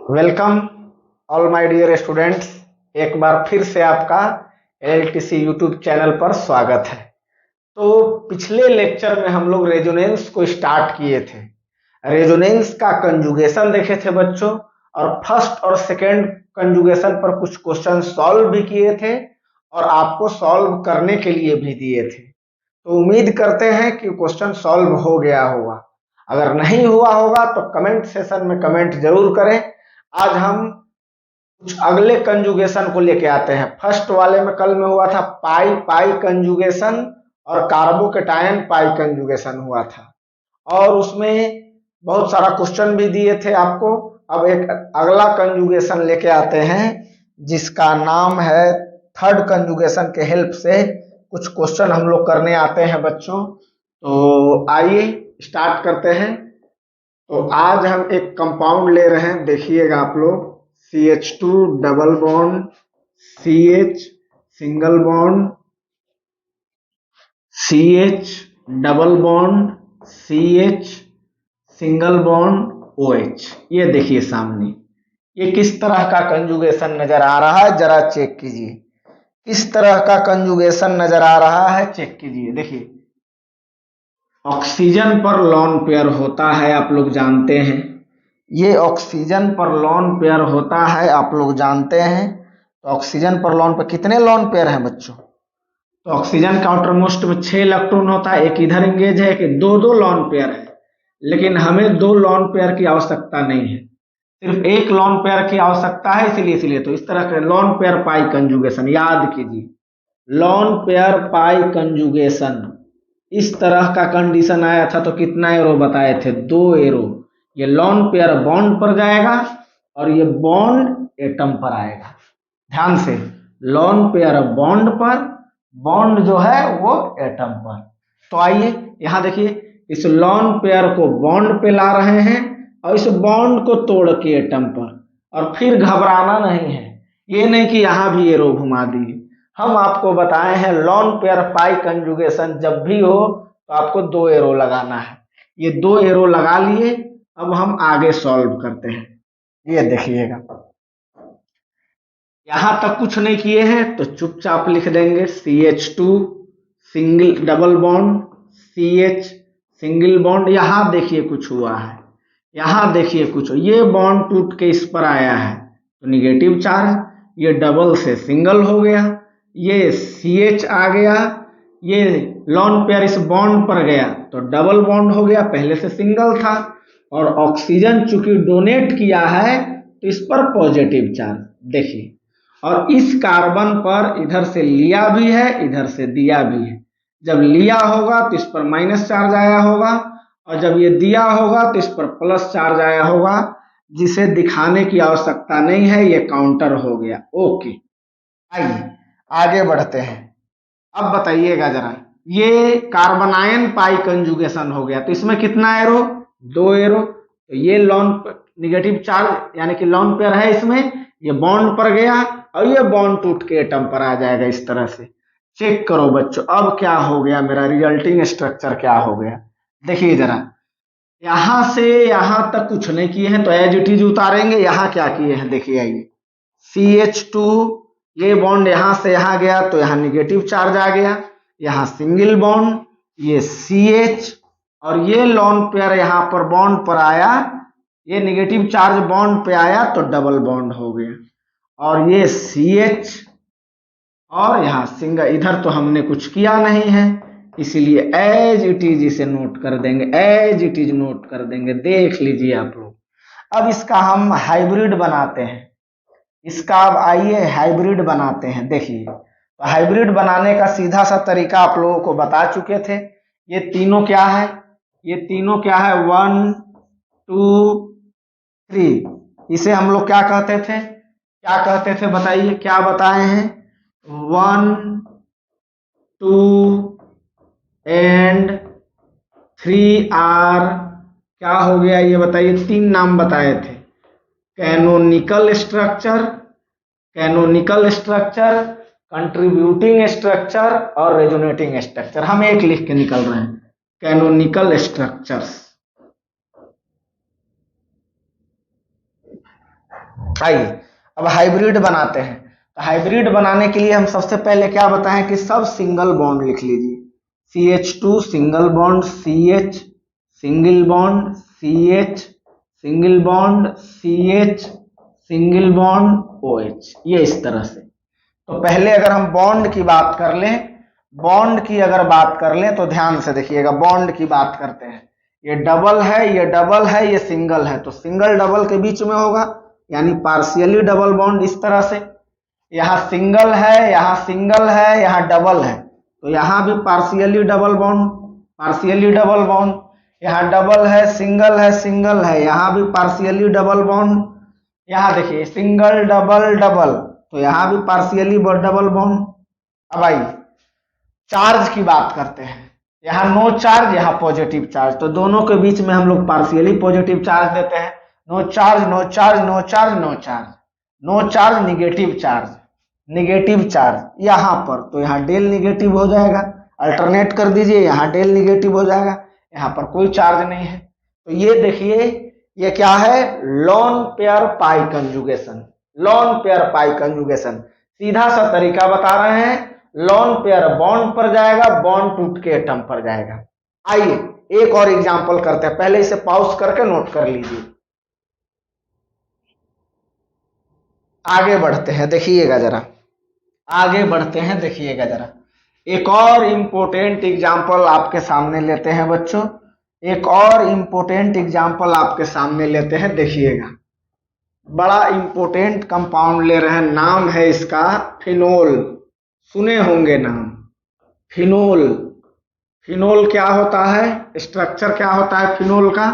Welcome all my dear students. एक बार फिर से आपका एलटीसी यूट्यूब चैनल पर स्वागत है। तो पिछले लेक्चर में हम लोग रेजोनेंस को स्टार्ट किए थे। रेजोनेंस का कंजुगेशन देखे थे बच्चों, और फर्स्ट और सेकंड कंजुगेशन पर कुछ क्वेश्चन सॉल्व भी किए थे और आपको सॉल्व करने के लिए भी दिए थे। तो उम्मीद करते हैं कि क्वेश्चन सॉल्व हो गया होगा। अगर नहीं हुआ होगा तो कमेंट सेशन में कमेंट जरूर करें। आज हम कुछ अगले कंजुगेशन को लेके आते हैं। फर्स्ट वाले में कल में हुआ था पाई पाई कंजुगेशन और कार्बोकेटायन पाई कंजुगेशन हुआ था, और उसमें बहुत सारा क्वेश्चन भी दिए थे आपको। अब एक अगला कंजुगेशन लेके आते हैं जिसका नाम है थर्ड कंजुगेशन के हेल्प से कुछ क्वेश्चन हम लोग करने आते हैं बच्चों। तो आइए स्टार्ट करते हैं। तो आज हम एक कंपाउंड ले रहे हैं, देखिएगा आप लोग। CH2 double bond CH single bond, CH double bond CH single bond OH। ये देखिए सामने, ये किस तरह का कंजुगेशन नजर आ रहा है, जरा चेक कीजिए। किस तरह का कंजुगेशन नजर आ रहा है, चेक कीजिए। देखिए, ऑक्सीजन पर लॉन पेयर होता है, आप लोग जानते हैं। ये ऑक्सीजन पर लॉन पेयर होता है, आप लोग जानते हैं। तो ऑक्सीजन पर लॉन पर कितने लॉन पेयर हैं बच्चों? तो ऑक्सीजन का आउटरमोस्ट में 6 इलेक्ट्रॉन होता है। एक इधर एंगेज है कि दो दो लॉन पेयर है, लेकिन हमें 2 लॉन पेयर की आवश्यकता नहीं है, सिर्फ एक लॉन पेयर की आवश्यकता है। इसीलिए तो इस तरह के लॉन पेयर पाई कंजुगेशन याद कीजिए। लॉन पेयर पाई कंजुगेशन इस तरह का कंडीशन आया था तो कितना एरो बताए थे? 2 एरो। ये लॉन पेयर बॉन्ड पर जाएगा और ये बॉन्ड एटम पर आएगा। ध्यान से, लॉन पेयर बॉन्ड पर, बॉन्ड जो है वो एटम पर। तो आइए यहां देखिए, इस लॉन पेयर को बॉन्ड पे ला रहे हैं और इस बॉन्ड को तोड़ के एटम पर। और फिर घबराना नहीं है, ये नहीं कि यहां भी एरो घुमा दिए। हम आपको बताए हैं लॉन पेयर पाई कंजुगेशन जब भी हो तो आपको 2 एरो लगाना है। ये 2 एरो लगा लिए। अब हम आगे सॉल्व करते हैं। ये देखिएगा, यहां तक कुछ नहीं किए हैं तो चुपचाप लिख देंगे CH2 single double bond CH single bond. यहां देखिए कुछ हुआ है, यहां देखिए कुछ, ये बॉन्ड टूट के इस पर आया है तो निगेटिव चार्ज, ये डबल से सिंगल हो गया, ये CH आ गया, ये लॉन पेयर इस बॉन्ड पर गया तो डबल बॉन्ड हो गया, पहले से सिंगल था। और ऑक्सीजन चूंकि डोनेट किया है तो इस पर पॉजिटिव चार्ज देखिए, और इस कार्बन पर इधर से लिया भी है इधर से दिया भी है। जब लिया होगा तो इस पर माइनस चार्ज आया होगा, और जब ये दिया होगा तो इस पर प्लस चार्ज आया होगा, जिसे दिखाने की आवश्यकता नहीं है, ये काउंटर हो गया। ओके, आइए आगे बढ़ते हैं। अब बताइएगा जरा, ये कार्बनायन पाई कंजुगेशन हो गया तो इसमें कितना एरो? 2 एरो। तो ये लॉन निगेटिव चार्ज यानी कि लॉन पेयर है इसमें, ये बॉन्ड पर गया और ये बॉन्ड टूट के एटम पर आ जाएगा इस तरह से। चेक करो बच्चों, अब क्या हो गया, मेरा रिजल्टिंग स्ट्रक्चर क्या हो गया। देखिए जरा, यहां से यहां तक कुछ नहीं किए हैं तो एज इट इज उतारेंगे। यहां क्या किए हैं देखिए, आइए। CH2, ये बॉन्ड यहां से यहां गया तो यहां निगेटिव चार्ज आ गया, यहां सिंगल बॉन्ड, ये CH, और ये लॉन पेयर यहां पर बॉन्ड पर आया, ये निगेटिव चार्ज बॉन्ड पे आया तो डबल बॉन्ड हो गया, और ये CH, और यहां सिंगल। इधर तो हमने कुछ किया नहीं है, इसीलिए एज इट इज इसे नोट कर देंगे, एज इट इज नोट कर देंगे। देख लीजिए आप लोग। अब इसका हम हाइब्रिड बनाते हैं, इसका अब आइए हाइब्रिड बनाते हैं। देखिए, तो हाइब्रिड बनाने का सीधा सा तरीका आप लोगों को बता चुके थे। ये तीनों क्या है? ये तीनों क्या है? 1 2 3। इसे हम लोग क्या कहते थे? क्या कहते थे बताइए, क्या बताए हैं? 1 2 एंड 3 आर क्या हो गया ये बताइए? 3 नाम बताए थे, canonical structure, canonical structure, contributing structure और रेजोनेटिंग स्ट्रक्चर। हम एक लिख के निकल रहे हैं, कैनोनिकल स्ट्रक्चर्स। आइए अब हाइब्रिड बनाते हैं। तो हाइब्रिड बनाने के लिए हम सबसे पहले क्या बताएं कि सब सिंगल बॉन्ड लिख लीजिए। CH2 single bond, CH single bond, CH single bond, CH single bond, OH, ये इस तरह से। तो पहले अगर हम बॉन्ड की बात कर लें, बॉन्ड की अगर बात कर लें तो ध्यान से देखिएगा, बॉन्ड की बात करते हैं। ये डबल है, ये डबल है, ये सिंगल है, तो सिंगल डबल के बीच में होगा, यानी पार्शियली डबल बॉन्ड इस तरह से। यहाँ सिंगल है, यहाँ सिंगल है, यहाँ डबल है, तो यहाँ भी partially double bond, partially double bond. यहाँ डबल है, सिंगल है, यहाँ भी पार्शियली डबल बॉन्ड। यहाँ देखिए सिंगल डबल डबल, तो यहाँ भी पार्शियली डबल बॉन्ड। अब आइए चार्ज की बात करते हैं। यहाँ नो चार्ज, यहाँ पॉजिटिव चार्ज, तो दोनों के बीच में हम लोग पार्शियली पॉजिटिव चार्ज देते हैं। No charge, no charge, no charge, no charge, no charge, negative charge, negative charge यहाँ पर, तो यहाँ डेल निगेटिव हो जाएगा। अल्टरनेट कर दीजिए, यहाँ डेल निगेटिव हो जाएगा, यहाँ पर कोई चार्ज नहीं है। तो ये देखिए ये क्या है, lawn pair pi conjugation, lawn pair pi conjugation. सीधा सा तरीका बता रहे हैं, लॉन पेयर बॉन्ड पर जाएगा, बॉन्ड टूट के एटम पर जाएगा। आइए एक और एग्जांपल करते हैं, पहले इसे पॉज करके नोट कर लीजिए। आगे बढ़ते हैं, देखिएगा जरा, आगे बढ़ते हैं, देखिएगा जरा। एक और इंपॉर्टेंट एग्जांपल आपके सामने लेते हैं बच्चों, एक और इंपॉर्टेंट एग्जांपल आपके सामने लेते हैं, देखिएगा। बड़ा इंपॉर्टेंट कंपाउंड ले रहे हैं, नाम है इसका फिनोल, सुने होंगे नाम, फिनोल। फिनोल क्या होता है, स्ट्रक्चर क्या होता है फिनोल का,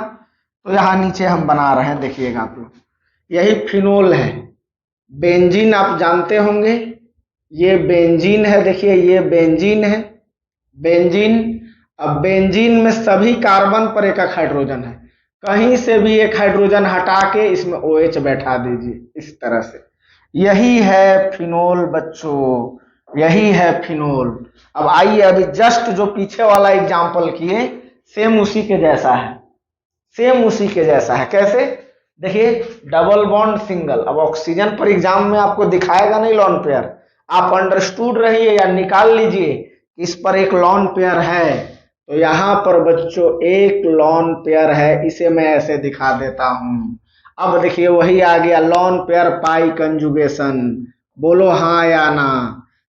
तो यहाँ नीचे हम बना रहे हैं, देखिएगा आप लोग, यही फिनोल है। बेंजीन आप जानते होंगे, ये बेंजीन है, देखिए ये बेंजीन है, बेंजीन। अब बेंजीन में सभी कार्बन पर एक एक हाइड्रोजन है, कहीं से भी एक हाइड्रोजन हटा के इसमें OH बैठा दीजिए, इस तरह से। यही है फिनोल बच्चों, यही है फिनोल। अब आइए अभी जस्ट जो पीछे वाला एग्जाम्पल किए, सेम उसी के जैसा है, सेम उसी के जैसा है। कैसे, देखिए डबल बॉन्ड सिंगल। अब ऑक्सीजन पर एग्जाम में आपको दिखाएगा नहीं लॉन पेयर, आप अंडरस्टूड रहिए या निकाल लीजिए इस पर एक लॉन पेयर है। तो यहाँ पर बच्चों एक लॉन पेयर है, इसे मैं ऐसे दिखा देता हूं। अब देखिए वही आ गया लॉन पेयर पाई कंजुगेशन, बोलो हाँ या ना।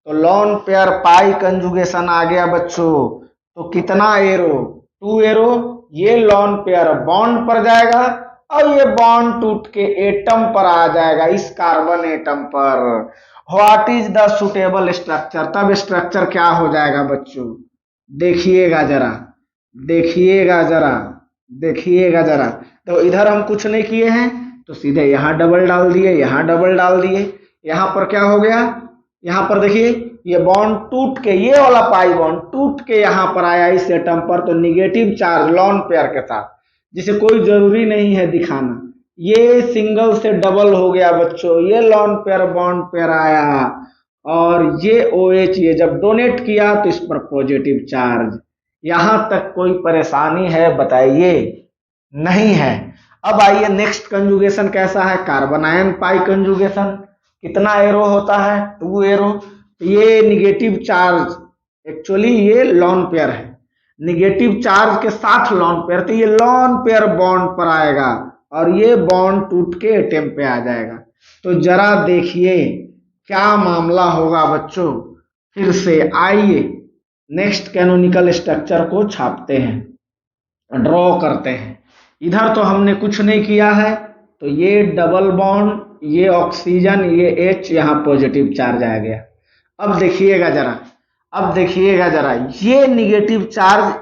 तो लॉन पेयर पाई कंजुगेशन आ गया बच्चों, तो कितना एरो, 2 एरो, ये लॉन पेयर बॉन्ड पर जाएगा और ये बॉन्ड टूट के एटम पर आ जाएगा, इस कार्बन एटम पर। What is the suitable structure, तब स्ट्रक्चर क्या हो जाएगा बच्चों, देखिएगा जरा, देखिएगा जरा, देखिएगा जरा। तो इधर हम कुछ नहीं किए हैं, तो सीधे यहाँ डबल डाल दिए, यहाँ डबल डाल दिए, यहाँ पर क्या हो गया, यहाँ पर देखिए ये बॉन्ड टूट के, ये वाला पाई बॉन्ड टूट के यहाँ पर आया इस एटम पर, तो निगेटिव चार्ज लॉन पेयर के साथ, जिसे कोई जरूरी नहीं है दिखाना, ये सिंगल से डबल हो गया बच्चों, ये लॉन पेयर बॉन्ड पेयर आया, और ये OH ये जब डोनेट किया तो इस पर पॉजिटिव चार्ज। यहां तक कोई परेशानी है बताइए, नहीं है। अब आइए नेक्स्ट कंजुगेशन कैसा है, कार्बन आयन पाई कंजुगेशन। कितना एरो होता है, 2 एरो। ये निगेटिव चार्ज, एक्चुअली ये लॉन पेयर है, निगेटिव चार्ज के साथ लॉन पेयर, तो ये लॉन पेयर बॉन्ड पर आएगा और ये बॉन्ड टूट के एटम पे आ जाएगा। तो जरा देखिए क्या मामला होगा बच्चों। फिर से आइए नेक्स्ट कैनोनिकल स्ट्रक्चर को छापते हैं, ड्रॉ करते हैं। इधर तो हमने कुछ नहीं किया है, तो ये डबल बॉन्ड, ये ऑक्सीजन, ये H, यहाँ पॉजिटिव चार्ज आ गया। अब देखिएगा जरा, अब देखिएगा जरा, ये निगेटिव चार्ज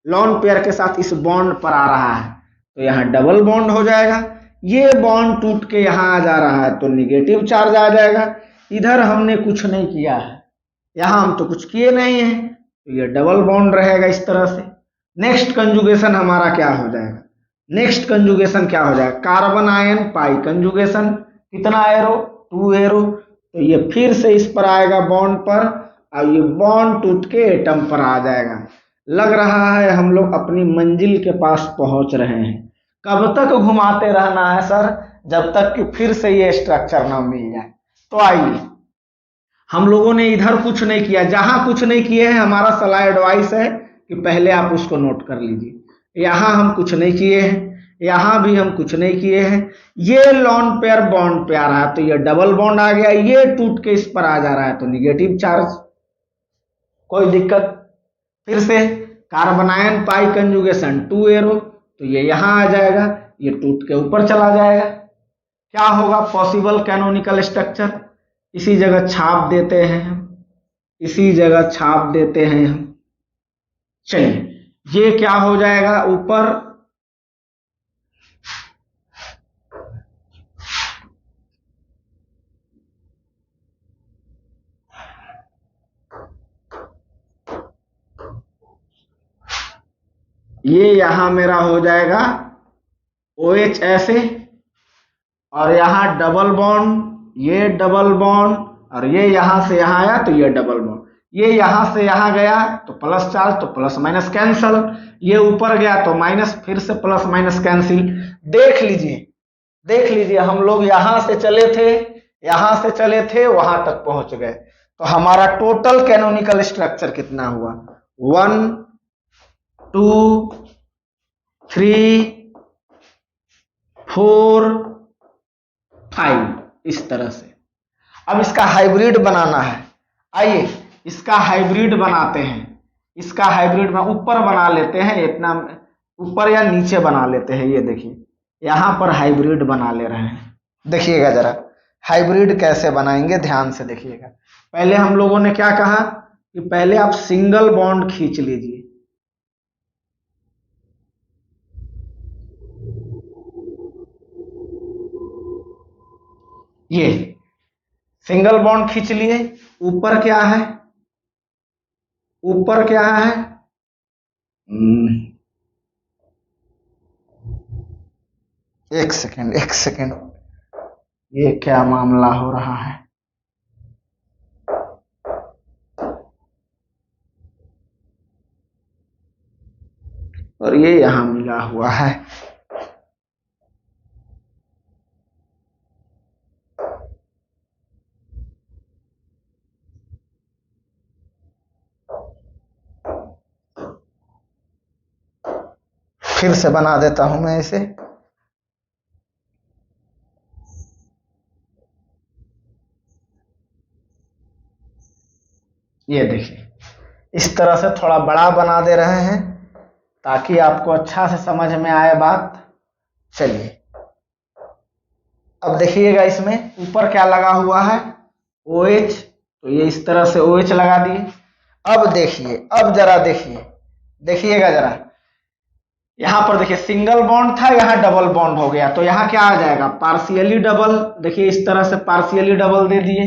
लॉन पेयर के साथ इस बॉन्ड पर आ रहा है, तो यहाँ डबल बॉन्ड हो जाएगा। ये बॉन्ड टूट के यहाँ आ जा रहा है तो निगेटिव चार्ज आ जाएगा। इधर हमने कुछ नहीं किया है, यहाँ हम तो कुछ किए नहीं है, तो ये डबल बॉन्ड रहेगा इस तरह से। नेक्स्ट कंजुगेशन हमारा क्या हो जाएगा, नेक्स्ट कंजुगेशन क्या हो जाएगा, कार्बन आयन पाई कंजुगेशन। कितना एरो, 2 एरो, तो ये फिर से इस पर आएगा बॉन्ड पर, और ये बॉन्ड टूट के एटम पर आ जाएगा। लग रहा है हम लोग अपनी मंजिल के पास पहुंच रहे हैं। कब तक घुमाते रहना है सर? जब तक कि फिर से ये स्ट्रक्चर ना मिल जाए। तो आइए, हम लोगों ने इधर कुछ नहीं किया, जहां कुछ नहीं किए हैं हमारा सलाह एडवाइस है कि पहले आप उसको नोट कर लीजिए। यहां हम कुछ नहीं किए हैं, यहां भी हम कुछ नहीं किए हैं। ये लॉन पेयर बॉन्ड पे आ रहा है तो ये डबल बॉन्ड आ गया, ये टूट के इस पर आ जा रहा है तो निगेटिव चार्ज, कोई दिक्कत। फिर से कार्बनायन पाई कंजुगेशन 2 एरो, तो ये यहां आ जाएगा, ये टूट के ऊपर चला जाएगा। क्या होगा पॉसिबल कैनोनिकल स्ट्रक्चर? इसी जगह छाप देते हैं हम, इसी जगह छाप देते हैं हम। चलिए, ये क्या हो जाएगा ऊपर, ये यहां मेरा हो जाएगा OH ऐसे, और यहां डबल बॉन्ड, ये डबल बॉन्ड, और ये यहां से यहां आया तो ये डबल बॉन्ड, ये यहां से यहां गया तो प्लस चार्ज, तो प्लस माइनस कैंसल, ये ऊपर गया तो माइनस, फिर से प्लस माइनस कैंसिल। देख लीजिए, देख लीजिए, हम लोग यहां से चले थे, यहां से चले थे, वहां तक पहुंच गए, तो हमारा टोटल कैनोनिकल स्ट्रक्चर कितना हुआ? 1 2 3 4 5, इस तरह से। अब इसका हाइब्रिड बनाना है, आइए इसका हाइब्रिड बनाते हैं। इसका हाइब्रिड में ऊपर बना लेते हैं, इतना ऊपर या नीचे बना लेते हैं। ये देखिए, यहां पर हाइब्रिड बना ले रहे हैं। देखिएगा जरा हाइब्रिड कैसे बनाएंगे, ध्यान से देखिएगा। पहले हम लोगों ने क्या कहा कि पहले आप सिंगल बॉन्ड खींच लीजिए, ये सिंगल बॉन्ड खींच लिए। ऊपर क्या है, ऊपर क्या है, एक सेकेंड, एक सेकेंड, ये क्या मामला हो रहा है? और ये यहां मिला हुआ है। फिर से बना देता हूं मैं इसे। ये देखिए, इस तरह से थोड़ा बड़ा बना दे रहे हैं ताकि आपको अच्छा से समझ में आए बात। चलिए, अब देखिएगा इसमें ऊपर क्या लगा हुआ है, OH, तो ये इस तरह से OH लगा दिए। अब देखिए, अब जरा देखिए, देखिएगा जरा, यहां पर देखिए सिंगल बॉन्ड था, यहां डबल बॉन्ड हो गया, तो यहां क्या आ जाएगा, पार्शियली डबल। देखिए इस तरह से पार्शियली डबल दे दिए।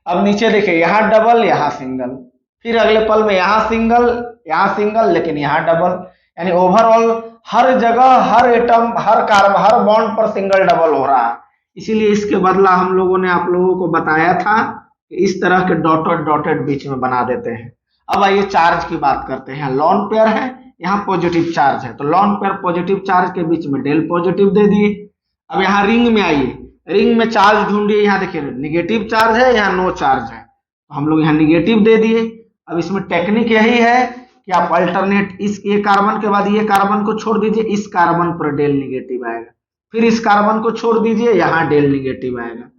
अब नीचे देखिए, यहां डबल, यहां सिंगल, फिर अगले पल में यहां सिंगल, लेकिन यहां डबल, यानी ओवरऑल हर जगह, हर एटम, हर कार्बन, हर बॉन्ड पर सिंगल डबल हो रहा है। इसीलिए इसके बदला हम लोगों ने आप लोगों को बताया था कि इस तरह के डॉटेड डॉटेड बीच में बना देते हैं। अब आइए चार्ज की बात करते हैं। लॉन पेयर है, यहाँ पॉजिटिव चार्ज है, तो लॉन पेयर पॉजिटिव चार्ज के बीच में डेल पॉजिटिव दे दिए। अब यहाँ रिंग में आइए, रिंग में चार्ज ढूंढिए। यहाँ देखिए निगेटिव चार्ज है, यहाँ नो चार्ज है, तो हम लोग यहाँ निगेटिव दे दिए। अब इसमें टेक्निक यही है कि आप अल्टरनेट, इस ये कार्बन के बाद ये कार्बन को छोड़ दीजिए, इस कार्बन पर डेल निगेटिव आएगा, फिर इस कार्बन को छोड़ दीजिए, यहाँ डेल निगेटिव आएगा।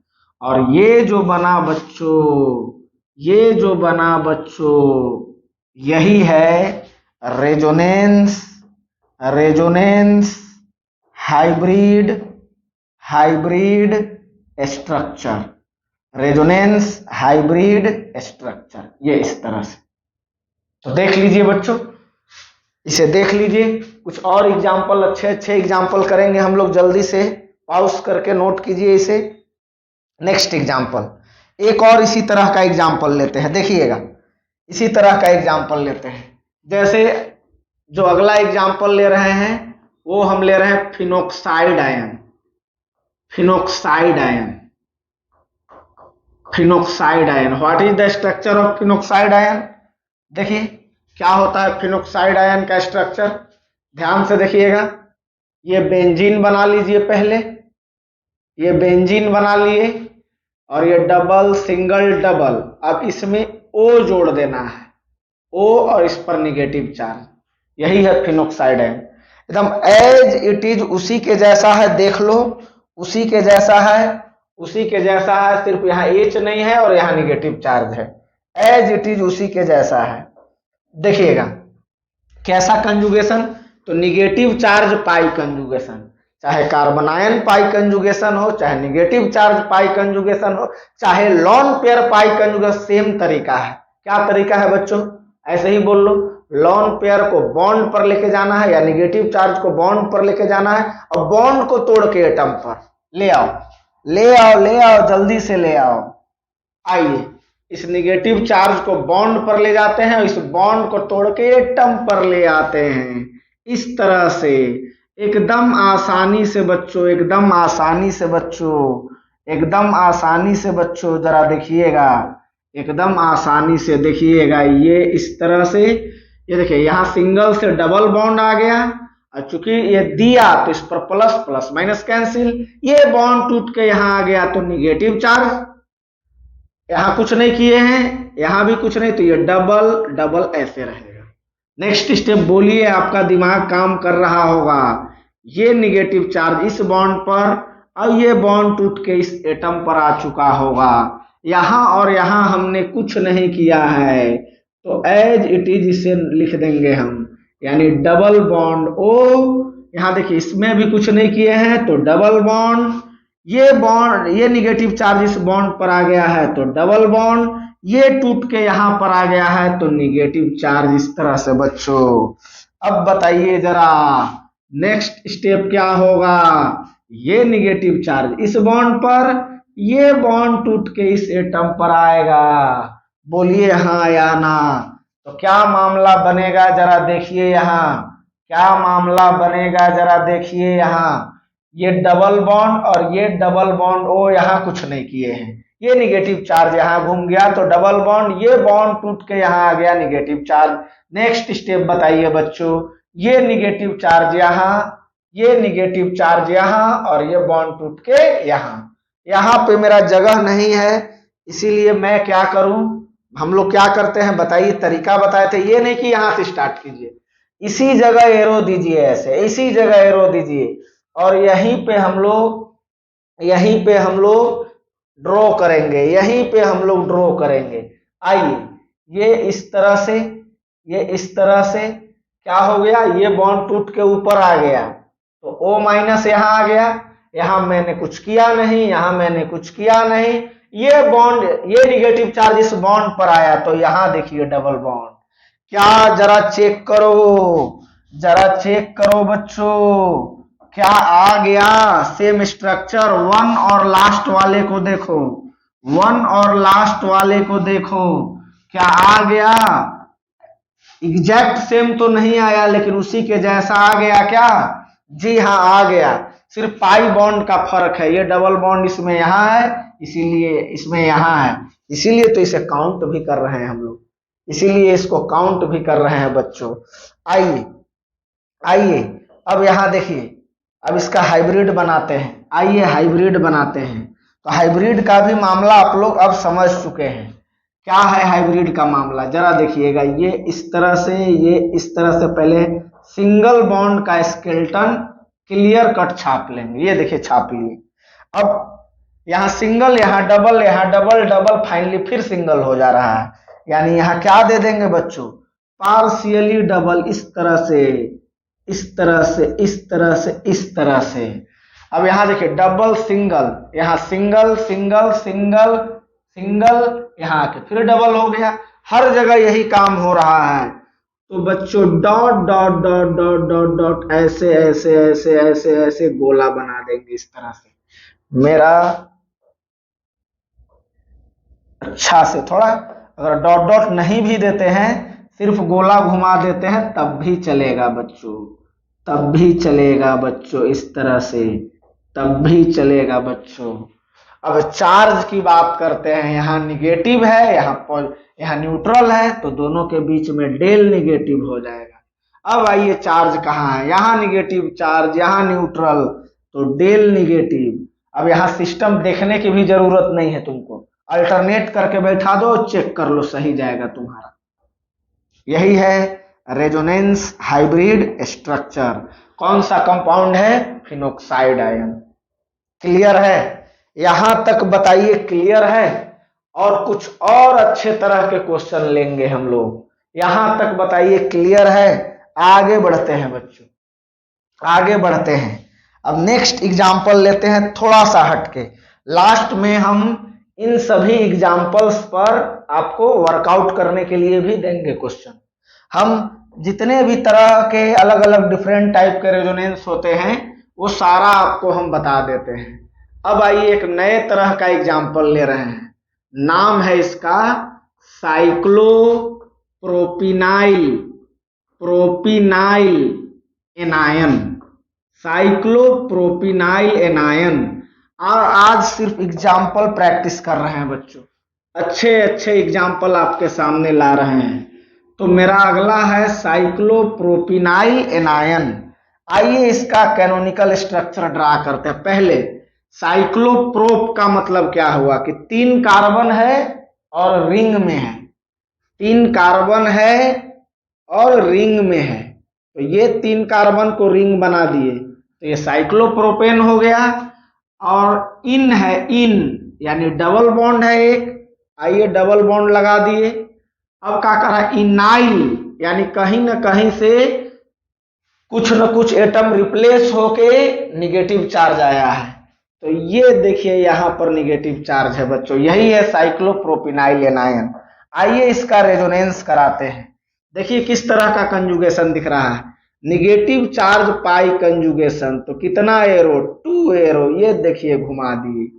और ये जो बना बच्चों, ये जो बना बच्चों, यही है resonance, resonance hybrid, hybrid structure, resonance hybrid structure, ये इस तरह से। तो देख लीजिए बच्चों, इसे देख लीजिए। कुछ और एग्जाम्पल, अच्छे अच्छे एग्जाम्पल करेंगे हम लोग, जल्दी से पॉज करके नोट कीजिए इसे। नेक्स्ट एग्जाम्पल, एक और इसी तरह का एग्जाम्पल लेते हैं। देखिएगा, इसी तरह का एग्जाम्पल लेते हैं। जैसे जो अगला एग्जाम्पल ले रहे हैं वो हम ले रहे हैं phenoxide ion, phenoxide ion, phenoxide ion. What is the structure of phenoxide ion? देखिए क्या होता है फिनोक्साइड आयन का स्ट्रक्चर, ध्यान से देखिएगा। ये बेंजीन बना लीजिए पहले, ये बेंजीन बना लिए, और ये डबल सिंगल डबल। अब इसमें O जोड़ देना है, O और इस पर निगेटिव चार्ज, यही है फिनोक्साइड है। एकदम एज इट इज उसी के जैसा है, देख लो उसी के जैसा है, उसी के जैसा है, सिर्फ यहाँ H नहीं है और यहाँ निगेटिव चार्ज है, एज इट इज उसी के जैसा है। देखिएगा कैसा कंजुगेशन, तो निगेटिव चार्ज पाई कंजुगेशन, चाहे कार्बनायन पाई कंजुगेशन हो, चाहे निगेटिव चार्ज पाई कंजुगेशन हो, चाहे lawn pair pi conjugation, same तरीका है। क्या तरीका है बच्चों, ऐसे ही बोल लो, लॉन पेयर को बॉन्ड पर लेके जाना है या निगेटिव चार्ज को बॉन्ड पर लेके जाना है, और बॉन्ड को तोड़ के एटम पर ले आओ, ले आओ, ले आओ, जल्दी से ले आओ। आइए इस निगेटिव चार्ज को बॉन्ड पर ले जाते हैं और इस बॉन्ड को तोड़ के एटम पर ले आते हैं। इस तरह से एकदम आसानी से बच्चों, एकदम आसानी से बच्चों, एकदम आसानी से बच्चों, जरा देखिएगा, एकदम आसानी से देखिएगा। ये इस तरह से, ये देखिए यहाँ सिंगल से डबल बॉन्ड आ गया, और चूंकि ये दिया तो इस पर प्लस प्लस माइनस कैंसिल, ये बॉन्ड टूट के यहाँ आ गया तो निगेटिव चार्ज, यहाँ कुछ नहीं किए हैं, यहाँ भी कुछ नहीं, तो ये डबल डबल ऐसे रहेगा। नेक्स्ट स्टेप बोलिए, आपका दिमाग काम कर रहा होगा। ये निगेटिव चार्ज इस बॉन्ड पर, और ये बॉन्ड टूट के इस एटम पर आ चुका होगा। यहाँ और यहाँ हमने कुछ नहीं किया है, तो एज इट इज इसे लिख देंगे हम, यानी डबल बॉन्ड O। यहाँ देखिए इसमें भी कुछ नहीं किए हैं, तो डबल बॉन्ड, ये बॉन्ड, ये निगेटिव चार्ज इस बॉन्ड पर आ गया है तो डबल बॉन्ड, ये टूट के यहाँ पर आ गया है तो निगेटिव चार्ज। इस तरह से बच्चों, अब बताइए जरा नेक्स्ट स्टेप क्या होगा। ये निगेटिव चार्ज इस बॉन्ड पर, ये बॉन्ड टूट के इस एटम पर आएगा। बोलिए हाँ या ना, तो क्या मामला बनेगा जरा देखिए, यहाँ क्या मामला बनेगा जरा देखिए। यहाँ ये डबल बॉन्ड और ये डबल बॉन्ड O यहाँ कुछ नहीं किए हैं, ये निगेटिव चार्ज यहाँ घूम गया तो डबल बॉन्ड, ये बॉन्ड टूट के यहाँ आ गया निगेटिव चार्ज। नेक्स्ट स्टेप बताइए बच्चों, ये निगेटिव चार्ज यहाँ, ये निगेटिव चार्ज यहाँ, और ये बॉन्ड टूट के यहाँ पे मेरा जगह नहीं है, इसीलिए मैं क्या करूं, हम लोग क्या करते हैं बताइए, तरीका बताए थे, ये नहीं कि यहाँ से स्टार्ट कीजिए, इसी जगह एरो दीजिए, ऐसे इसी जगह एरो दीजिए, और यहीं पे हम लोग ड्रॉ करेंगे, यहीं पे हम लोग ड्रॉ करेंगे। आइए ये इस तरह से, ये इस तरह से क्या हो गया, ये बॉन्ड टूट के ऊपर आ गया तो O माइनस यहाँ आ गया, यहाँ मैंने कुछ किया नहीं, यहाँ मैंने कुछ किया नहीं, ये बॉन्ड, ये निगेटिव चार्ज इस बॉन्ड पर आया तो यहाँ देखिए डबल बॉन्ड। क्या जरा चेक करो, जरा चेक करो बच्चों, क्या आ गया सेम स्ट्रक्चर। वन और लास्ट वाले को देखो, वन और लास्ट वाले को देखो, क्या आ गया, एग्जैक्ट सेम तो नहीं आया लेकिन उसी के जैसा आ गया क्या, जी हाँ आ गया, सिर्फ पाई बॉन्ड का फर्क है, ये डबल बॉन्ड इसमें यहाँ है इसीलिए इसमें यहाँ है, इसीलिए तो इसे काउंट भी कर रहे हैं हम लोग, इसीलिए इसको काउंट भी कर रहे हैं बच्चों। आइए आइए अब यहाँ देखिए, अब इसका हाइब्रिड बनाते हैं, आइए हाइब्रिड बनाते हैं। तो हाइब्रिड का भी मामला आप लोग अब समझ चुके हैं, क्या है हाइब्रिड का मामला जरा देखिएगा। ये इस तरह से, ये इस तरह से पहले सिंगल बॉन्ड का स्केलेटन क्लियर कट छाप लेंगे, ये देखिए छाप लिए। अब यहाँ सिंगल, यहाँ डबल, यहाँ डबल डबल, फाइनली फिर सिंगल हो जा रहा है, यानी यहाँ क्या दे देंगे बच्चों, पार्शियली डबल, इस तरह से, इस तरह से, इस तरह से, इस तरह से। अब यहाँ देखिए डबल सिंगल, यहाँ सिंगल सिंगल सिंगल सिंगल, यहाँ आके फिर डबल हो गया, हर जगह यही काम हो रहा है। तो बच्चों dot dot dot dot dot dot ऐसे ऐसे ऐसे ऐसे ऐसे गोला बना देंगे इस तरह से। मेरा अच्छा से थोड़ा, अगर डॉट डॉट नहीं भी देते हैं, सिर्फ गोला घुमा देते हैं तब भी चलेगा बच्चों, तब भी चलेगा बच्चों, इस तरह से तब भी चलेगा बच्चों। अब चार्ज की बात करते हैं, यहाँ निगेटिव है, यहाँ न्यूट्रल है, तो दोनों के बीच में डेल निगेटिव हो जाएगा। अब आइए चार्ज कहाँ है, यहाँ निगेटिव चार्ज, यहाँ न्यूट्रल, तो डेल निगेटिव। अब यहाँ सिस्टम देखने की भी जरूरत नहीं है तुमको, अल्टरनेट करके बैठा दो, चेक कर लो, सही जाएगा तुम्हारा। यही है रेजोनेंस हाइब्रिड स्ट्रक्चर। कौन सा कंपाउंड है, फिनोक्साइड आयन। क्लियर है, यहां तक बताइए क्लियर है। और कुछ और अच्छे तरह के क्वेश्चन लेंगे हम लोग, यहां तक बताइए क्लियर है। आगे बढ़ते हैं बच्चों, आगे बढ़ते हैं। अब नेक्स्ट एग्जाम्पल लेते हैं थोड़ा सा हटके। लास्ट में हम इन सभी एग्जाम्पल्स पर आपको वर्कआउट करने के लिए भी देंगे क्वेश्चन। हम जितने भी तरह के अलग अलग डिफरेंट टाइप के रेजोनेंस होते हैं वो सारा आपको हम बता देते हैं। अब आइए एक नए तरह का एग्जाम्पल ले रहे हैं, नाम है इसका साइक्लोप्रोपिनाइल एनायन। साइक्लोप्रोपिनाइल एनायन। और आज सिर्फ एग्जाम्पल प्रैक्टिस कर रहे हैं बच्चों, अच्छे अच्छे एग्जाम्पल आपके सामने ला रहे हैं। तो मेरा अगला है साइक्लोप्रोपिनाइल एनायन। आइए इसका कैनोनिकल स्ट्रक्चर ड्रा करते हैं। पहले साइक्लोप्रोप का मतलब क्या हुआ कि 3 कार्बन है और रिंग में है, 3 कार्बन है और रिंग में है, तो ये 3 कार्बन को रिंग बना दिए, तो ये साइक्लोप्रोपेन हो गया। और इन है, इन यानी डबल बॉन्ड है एक, आइए डबल बॉन्ड लगा दिए। अब क्या करा, इनाइल यानी कहीं ना कहीं से कुछ न कुछ एटम रिप्लेस होके निगेटिव चार्ज आया है, तो ये देखिए यहाँ पर निगेटिव चार्ज है बच्चों, यही है साइक्लोप्रोपिनाइल एनायन। आइए इसका रेजोनेंस कराते हैं। देखिए किस तरह का कंजुगेशन दिख रहा है, निगेटिव चार्ज पाई कंजुगेशन, तो कितना एरो, 2 एरो, ये देखिए घुमा दिए,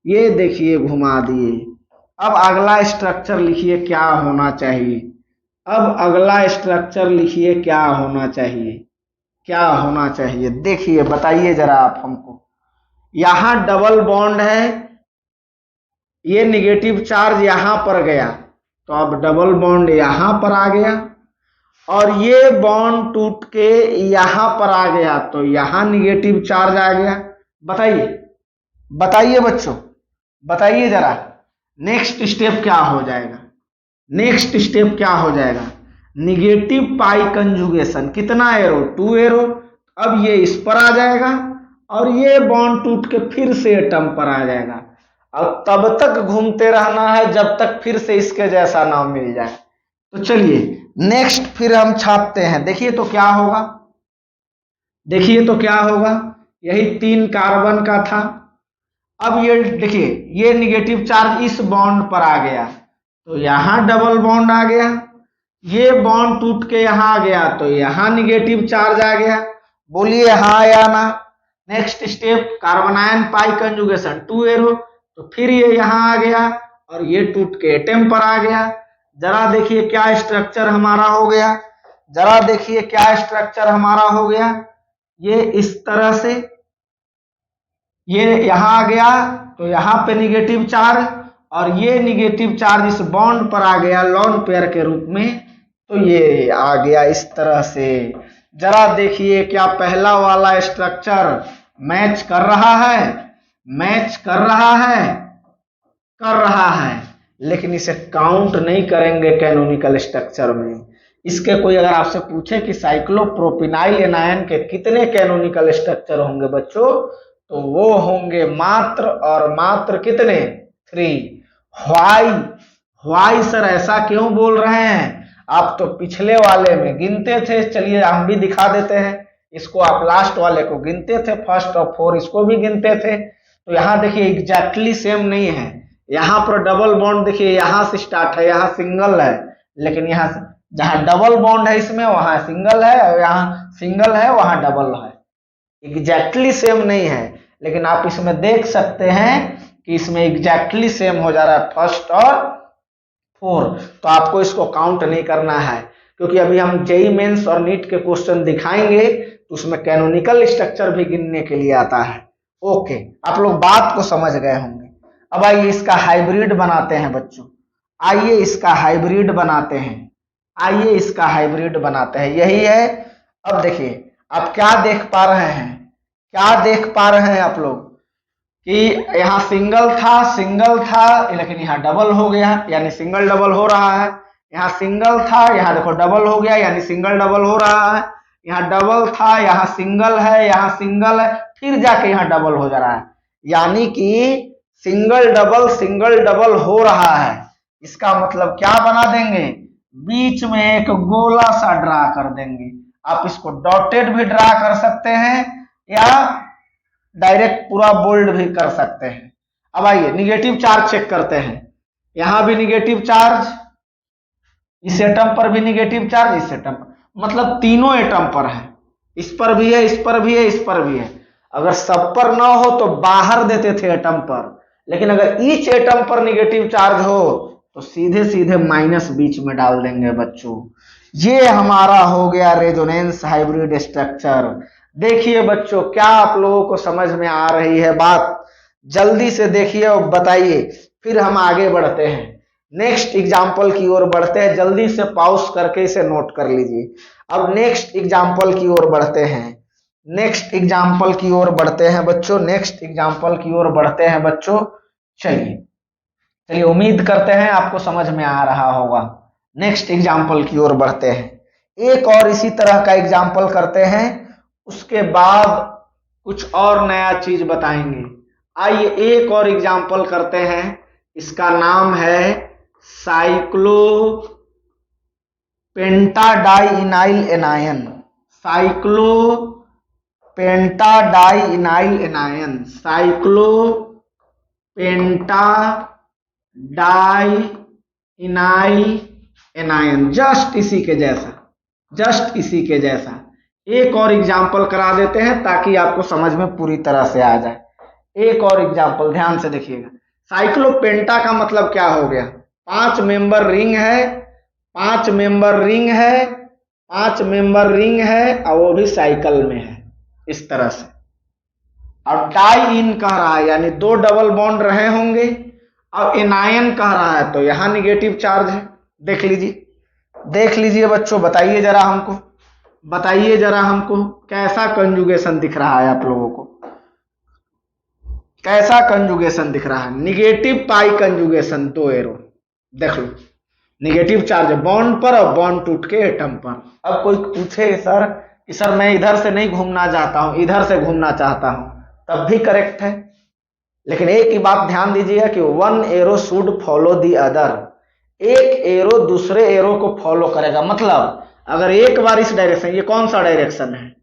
ये देखिए घुमा दिए। अब अगला स्ट्रक्चर लिखिए क्या होना चाहिए, अब अगला स्ट्रक्चर लिखिए क्या होना चाहिए, क्या होना चाहिए, देखिए बताइए जरा आप हमको। यहां डबल बॉन्ड है, ये निगेटिव चार्ज यहां पर गया, तो अब डबल बॉन्ड यहां पर आ गया, और ये बॉन्ड टूट के यहां पर आ गया, तो यहां निगेटिव चार्ज आ गया। बताइए बताइए बच्चों, बताइए जरा नेक्स्ट स्टेप क्या हो जाएगा, नेक्स्ट स्टेप क्या हो जाएगा, निगेटिव पाई कंजुगेशन, कितना एरो, 2 एरो। अब ये इस पर आ जाएगा और ये बॉन्ड टूट के फिर से एटम पर आ जाएगा, और तब तक घूमते रहना है जब तक फिर से इसके जैसा नाम मिल जाए। तो चलिए नेक्स्ट फिर हम छापते हैं, देखिए तो क्या होगा, देखिए तो क्या होगा, यही 3 कार्बन का था। अब ये देखिए ये निगेटिव चार्ज इस बॉन्ड पर आ गया, तो यहां डबल बॉन्ड आ गया, ये बॉन्ड टूट के यहां आ गया, तो यहां निगेटिव चार्ज आ गया। बोलिए हाँ या ना। Next step carbon ion pi conjugation, 2 arrow, तो फिर ये यहां आ गया और ये टूट के एटम पर आ गया। जरा देखिए क्या स्ट्रक्चर हमारा हो गया, जरा देखिए क्या स्ट्रक्चर हमारा हो गया। ये इस तरह से ये यहां आ गया, तो यहां पे निगेटिव चार्ज, और ये निगेटिव चार्ज इस बॉन्ड पर आ गया लॉन पेयर के रूप में, तो ये आ गया इस तरह से। जरा देखिए क्या पहला वाला स्ट्रक्चर मैच कर रहा है, मैच कर रहा है, कर रहा है, लेकिन इसे काउंट नहीं करेंगे कैनोनिकल स्ट्रक्चर में। इसके कोई अगर आपसे पूछे कि साइक्लोप्रोपिनाइल एनायन के कितने कैनोनिकल स्ट्रक्चर होंगे बच्चों, तो वो होंगे मात्र और मात्र कितने, 3। व्हाई सर ऐसा क्यों बोल रहे हैं, आप तो पिछले वाले में गिनते थे, चलिए हम भी दिखा देते हैं इसको, आप लास्ट वाले को गिनते थे, फर्स्ट और 4 इसको भी गिनते थे। तो यहाँ देखिए एग्जैक्टली सेम नहीं है, यहाँ पर डबल बॉन्ड देखिए यहां से स्टार्ट है, यहाँ सिंगल है, लेकिन यहाँ जहां डबल बॉन्ड है इसमें वहां सिंगल है, और यहाँ सिंगल है वहां डबल है, एग्जैक्टली सेम नहीं है। लेकिन आप इसमें देख सकते हैं कि इसमें एग्जैक्टली सेम हो जा रहा है, फर्स्ट और 4। तो आपको इसको काउंट नहीं करना है, क्योंकि अभी हम जेईई मेंस और नीट के क्वेश्चन दिखाएंगे तो उसमें कैनोनिकल स्ट्रक्चर भी गिनने के लिए आता है। ओके, आप लोग बात को समझ गए होंगे। अब आइए इसका हाइब्रिड बनाते हैं बच्चों, आइए इसका हाइब्रिड बनाते हैं, आइए इसका हाइब्रिड बनाते हैं। यही है अब देखिए आप क्या देख पा रहे हैं, क्या देख पा रहे हैं आप लोग कि यहाँ सिंगल था लेकिन यहाँ डबल हो गया, यानी सिंगल डबल हो रहा है। यहाँ सिंगल था, यहाँ देखो डबल हो गया, यानी सिंगल डबल हो रहा है। यहाँ डबल था, यहाँ सिंगल है, यहाँ सिंगल है, फिर जाके यहाँ डबल हो जा रहा है, यानी कि सिंगल डबल हो रहा है। इसका मतलब क्या बना देंगे, बीच में एक गोला सा ड्रा कर देंगे। आप इसको डॉटेड भी ड्रा कर सकते हैं या डायरेक्ट पूरा बोल्ड भी कर सकते हैं। अब आइए निगेटिव चार्ज चेक करते हैं। यहां भी निगेटिव चार्ज, इस एटम पर भी निगेटिव चार्ज, इस एटम पर, मतलब तीनों एटम पर है। इस पर भी है, इस पर भी है, इस पर भी है। अगर सब पर ना हो तो बाहर देते थे एटम पर, लेकिन अगर ईच एटम पर निगेटिव चार्ज हो तो सीधे सीधे माइनस बीच में डाल देंगे बच्चों। ये हमारा हो गया रेजोनेंस हाइब्रिड स्ट्रक्चर। देखिए बच्चों, क्या आप लोगों को समझ में आ रही है बात, जल्दी से देखिए और बताइए, फिर हम आगे बढ़ते हैं, नेक्स्ट एग्जाम्पल की ओर बढ़ते हैं। जल्दी से पॉज करके इसे नोट कर लीजिए। अब नेक्स्ट एग्जाम्पल की ओर बढ़ते हैं, नेक्स्ट एग्जाम्पल की ओर बढ़ते हैं बच्चों, नेक्स्ट एग्जाम्पल की ओर बढ़ते हैं बच्चों। चलिए चलिए, उम्मीद करते हैं आपको समझ में आ रहा होगा। नेक्स्ट एग्जाम्पल की ओर बढ़ते हैं, एक और इसी तरह का एग्जाम्पल करते हैं, उसके बाद कुछ और नया चीज बताएंगे। आइए एक और एग्जाम्पल करते हैं, इसका नाम है cyclopentadienyl anion. Cyclopentadienyl anion, cyclopentadienyl anion, just इसी के जैसा, जस्ट इसी के जैसा। एक और एग्जाम्पल करा देते हैं ताकि आपको समझ में पूरी तरह से आ जाए। एक और एग्जाम्पल ध्यान से देखिएगा। साइक्लोपेंटा का मतलब क्या हो गया, 5 मेंबर रिंग है, 5 मेंबर रिंग है, 5 मेंबर रिंग है और वो भी साइकिल में है, इस तरह से। और डाई इन कह रहा है, यानी 2 डबल बॉन्ड रहे होंगे। अब एनायन कह रहा है तो यहां निगेटिव चार्ज है। देख लीजिए, देख लीजिए बच्चों, बताइए जरा हमको, बताइए जरा हमको कैसा कंजुगेशन दिख रहा है, आप लोगों को कैसा कंजुगेशन दिख रहा है। निगेटिव पाई कंजुगेशन, 2 एरो, देख लो, निगेटिव चार्ज बॉन्ड पर और बॉन्ड टूट के एटम पर। अब कोई पूछे सर कि सर मैं इधर से नहीं घूमना चाहता हूं, इधर से घूमना चाहता हूं, तब भी करेक्ट है। लेकिन एक ही बात ध्यान दीजिएगा कि 1 arrow should follow the other, एक एरो दूसरे एरो को फॉलो करेगा। मतलब अगर एक बार इस डायरेक्शन, ये कौन सा डायरेक्शन है,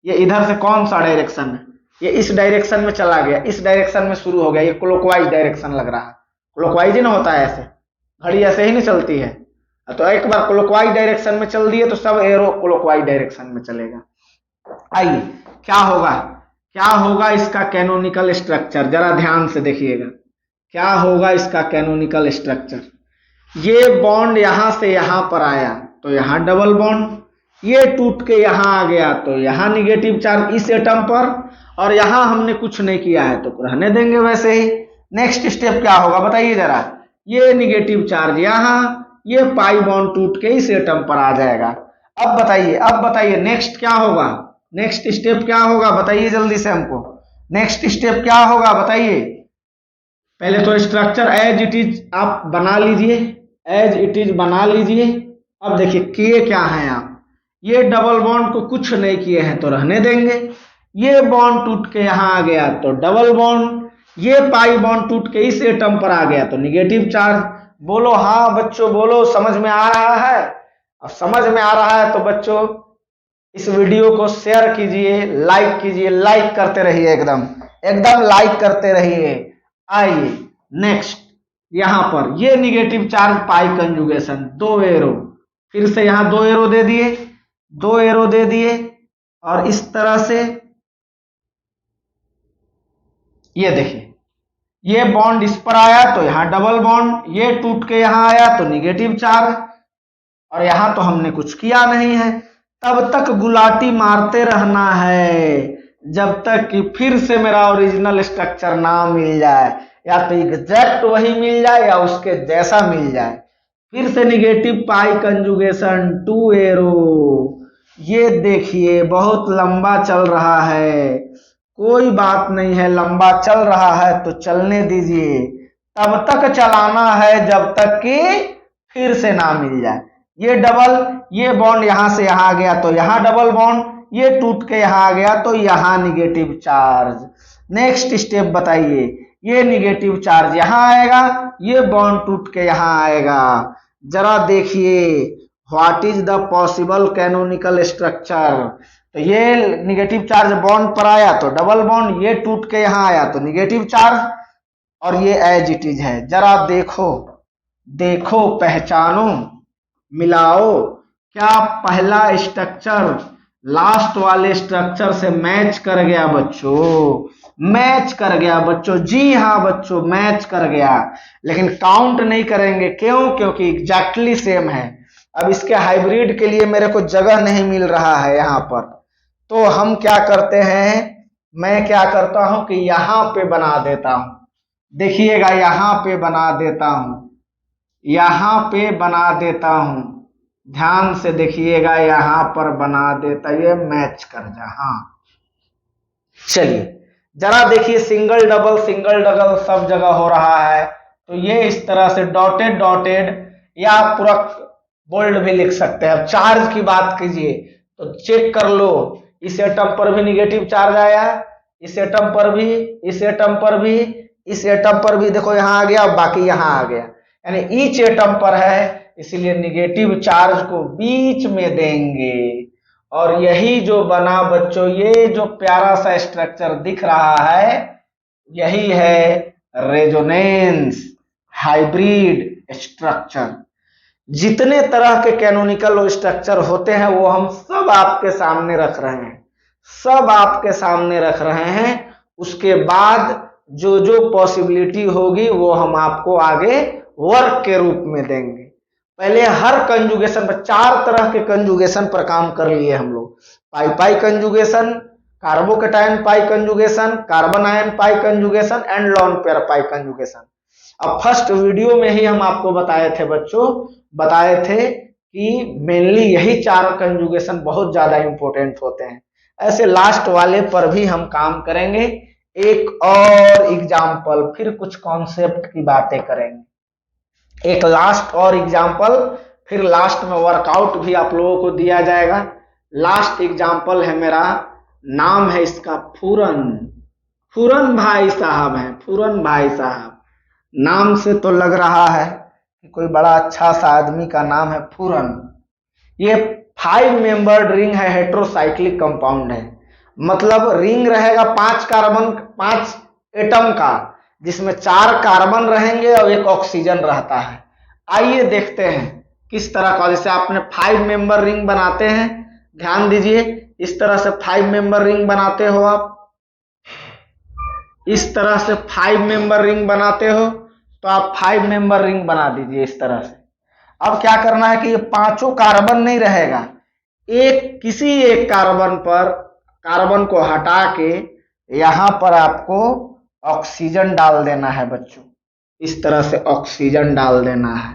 ये इधर से कौन सा डायरेक्शन है, ये इस डायरेक्शन में चला गया, इस डायरेक्शन में शुरू हो गया, ये क्लॉकवाइज डायरेक्शन लग रहा है। क्लॉकवाइज ही ना होता है, ऐसे घड़ी ऐसे ही नहीं चलती है। तो एक बार क्लॉकवाइज डायरेक्शन में चल दिए तो सब एरो क्लॉकवाइज डायरेक्शन में चलेगा। आइए क्या होगा, क्या होगा इसका कैनोनिकल स्ट्रक्चर, जरा ध्यान से देखिएगा क्या होगा इसका कैनोनिकल स्ट्रक्चर। ये बॉन्ड यहां से यहां पर आया तो यहां डबल बॉन्ड, ये टूट के यहां आ गया तो यहां निगेटिव चार्ज इस एटम पर, और यहां हमने कुछ नहीं किया है तो रहने देंगे वैसे ही। नेक्स्ट स्टेप क्या होगा बताइए जरा, ये निगेटिव चार्ज यहां, ये पाई बॉन्ड टूट के इस एटम पर आ जाएगा। अब बताइए, अब बताइए नेक्स्ट क्या होगा, नेक्स्ट स्टेप क्या होगा बताइए जल्दी से हमको, नेक्स्ट स्टेप क्या होगा बताइए। पहले तो स्ट्रक्चर एज इट इज आप बना लीजिए, एज इट इज बना लीजिए। अब देखिए किए क्या हैं आप, ये डबल बॉन्ड को कुछ नहीं किए हैं तो रहने देंगे, ये बॉन्ड टूट के यहां आ गया तो डबल बॉन्ड, ये पाई बॉन्ड टूट के इस एटम पर आ गया तो निगेटिव चार्ज। बोलो हाँ बच्चों, बोलो समझ में आ रहा है। अब समझ में आ रहा है तो बच्चों इस वीडियो को शेयर कीजिए, लाइक कीजिए, लाइक करते रहिए, एकदम एकदम लाइक करते रहिए। आइए नेक्स्ट, यहां पर ये निगेटिव चार्ज पाई कंजुगेशन, 2 एरो, फिर से यहां 2 एरो दे दिए, 2 एरो दे दिए, और इस तरह से ये देखिए, ये बॉन्ड इस पर आया तो यहां डबल बॉन्ड, ये टूट के यहां आया तो निगेटिव चार्ज, और यहां तो हमने कुछ किया नहीं है। तब तक गुलाटी मारते रहना है जब तक कि फिर से मेरा ओरिजिनल स्ट्रक्चर ना मिल जाए, या तो एग्जैक्ट वही मिल जाए या उसके जैसा मिल जाए। फिर से निगेटिव पाई कंजुगेशन, 2 एरो, ये देखिए बहुत लंबा चल रहा है, कोई बात नहीं है, लंबा चल रहा है तो चलने दीजिए, तब तक चलाना है जब तक कि फिर से ना मिल जाए। ये डबल, ये बॉन्ड यहां से यहां गया तो यहां डबल बॉन्ड, ये टूट के यहां आ गया तो यहां निगेटिव चार्ज। नेक्स्ट स्टेप बताइए, ये निगेटिव चार्ज यहां आएगा, ये बॉन्ड टूट के यहां आएगा। जरा देखिए what is the possible canonical structure. तो ये निगेटिव चार्ज बॉन्ड पर आया तो डबल बॉन्ड, ये टूट के यहां आया तो निगेटिव चार्ज, और ये एज इट इज है। जरा देखो, देखो पहचानो, मिलाओ, क्या पहला स्ट्रक्चर लास्ट वाले स्ट्रक्चर से मैच कर गया बच्चों? मैच कर गया बच्चों, जी हाँ बच्चों मैच कर गया। लेकिन काउंट नहीं करेंगे, क्यों? क्योंकि एग्जैक्टली सेम है। अब इसके हाइब्रिड के लिए मेरे को जगह नहीं मिल रहा है यहाँ पर, तो हम क्या करते हैं, मैं क्या करता हूं कि यहां पे बना देता हूं। देखिएगा यहां पे बना देता हूं, यहां पे बना देता हूं, ध्यान से देखिएगा, यहां पर बना देता, ये मैच कर जा। हाँ चलिए जरा देखिए, सिंगल डबल सब जगह हो रहा है। तो ये इस तरह से डॉटेड डॉटेड, या पूरा बोल्ड भी लिख सकते हैं। अब चार्ज की बात कीजिए तो चेक कर लो, इस एटम पर भी निगेटिव चार्ज आया, इस एटम पर भी, इस एटम पर भी, इस एटम पर भी, देखो यहां आ गया, बाकी यहां आ गया, यानी ईच एटम पर है, इसलिए निगेटिव चार्ज को बीच में देंगे। और यही जो बना बच्चों, ये जो प्यारा सा स्ट्रक्चर दिख रहा है, यही है रेजोनेंस हाइब्रिड स्ट्रक्चर। जितने तरह के कैनोनिकल स्ट्रक्चर होते हैं वो हम सब आपके सामने रख रहे हैं, सब आपके सामने रख रहे हैं। उसके बाद जो जो पॉसिबिलिटी होगी वो हम आपको आगे वर्क के रूप में देंगे। पहले हर कंजुगेशन पर, 4 तरह के कंजुगेशन पर काम कर लिए हम लोग। Pi pi conjugation, carbocation pi conjugation, carbanion pi conjugation and lone pair pi conjugation. अब फर्स्ट वीडियो में ही हम आपको बताए थे बच्चों, बताए थे कि मेनली यही 4 कंजुगेशन बहुत ज्यादा इंपॉर्टेंट होते हैं। ऐसे लास्ट वाले पर भी हम काम करेंगे, एक और एग्जाम्पल, फिर कुछ कॉन्सेप्ट की बातें करेंगे, एक लास्ट और एग्जाम्पल, फिर लास्ट में वर्कआउट भी आप लोगों को दिया जाएगा। लास्ट एग्जाम्पल है मेरा, नाम है इसका फूरन, फूरन भाई साहब है, फूरन भाई साहब। नाम से तो लग रहा है कि कोई बड़ा अच्छा सा आदमी का नाम है फूरन। ये 5 मेंबर्ड रिंग है, हेट्रोसाइक्लिक कंपाउंड है, मतलब रिंग रहेगा 5 कार्बन, 5 एटम का, जिसमें 4 कार्बन रहेंगे और 1 ऑक्सीजन रहता है। आइए देखते हैं किस तरह का, जैसे आपने 5 मेंबर रिंग बनाते हैं, ध्यान दीजिए, इस तरह से 5 मेंबर रिंग बनाते हो आप, इस तरह से 5 मेंबर रिंग बनाते हो, तो आप 5 मेंबर रिंग बना दीजिए इस तरह से। अब क्या करना है कि ये 5 कार्बन नहीं रहेगा, एक किसी एक कार्बन पर, कार्बन को हटा के यहां पर आपको ऑक्सीजन डाल देना है बच्चों, इस तरह से ऑक्सीजन डाल देना है।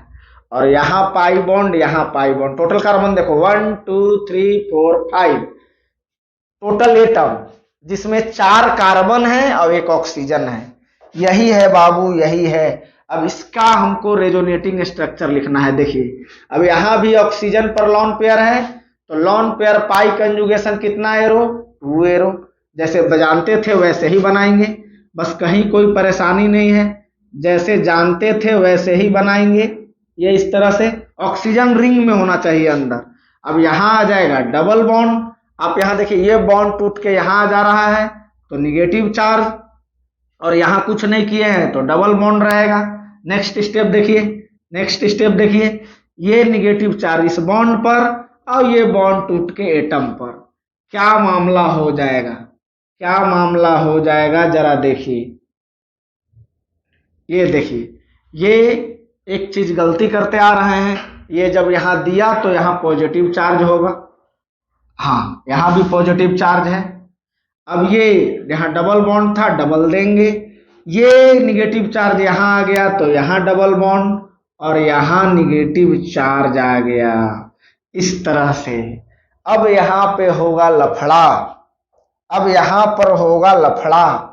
और यहां पाई बॉन्ड, यहां पाई बॉन्ड, टोटल कार्बन देखो 1 2 3 4 5, टोटल एटम जिसमें 4 कार्बन है और 1 ऑक्सीजन है। यही है बाबू, यही है। अब इसका हमको रेजोनेटिंग स्ट्रक्चर लिखना है। देखिए अब यहां भी ऑक्सीजन पर लॉन पेयर है, तो लॉन पेयर पाई कंजुगेशन कितना एरो, 2 एरो, जैसे जानते थे वैसे ही बनाएंगे, बस कहीं कोई परेशानी नहीं है, जैसे जानते थे वैसे ही बनाएंगे। ये इस तरह से ऑक्सीजन रिंग में होना चाहिए अंदर। अब यहां आ जाएगा डबल बॉन्ड, आप यहां देखिए ये बॉन्ड टूट के यहां जा रहा है तो निगेटिव चार्ज, और यहां कुछ नहीं किए हैं तो डबल बॉन्ड रहेगा। नेक्स्ट स्टेप देखिए, नेक्स्ट स्टेप देखिए, ये निगेटिव चार्ज इस बॉन्ड पर और ये बॉन्ड टूट के एटम पर, क्या मामला हो जाएगा, क्या मामला हो जाएगा, जरा देखिए। ये देखिए, ये एक चीज गलती करते आ रहे हैं, ये जब यहां दिया तो यहां पॉजिटिव चार्ज होगा, हाँ यहां भी पॉजिटिव चार्ज है। अब ये यहां डबल बॉन्ड था, डबल देंगे, ये निगेटिव चार्ज यहां आ गया तो यहां डबल बॉन्ड और यहां निगेटिव चार्ज आ गया, इस तरह से। अब यहां पे होगा लफड़ा, अब यहां पर होगा लफड़ा।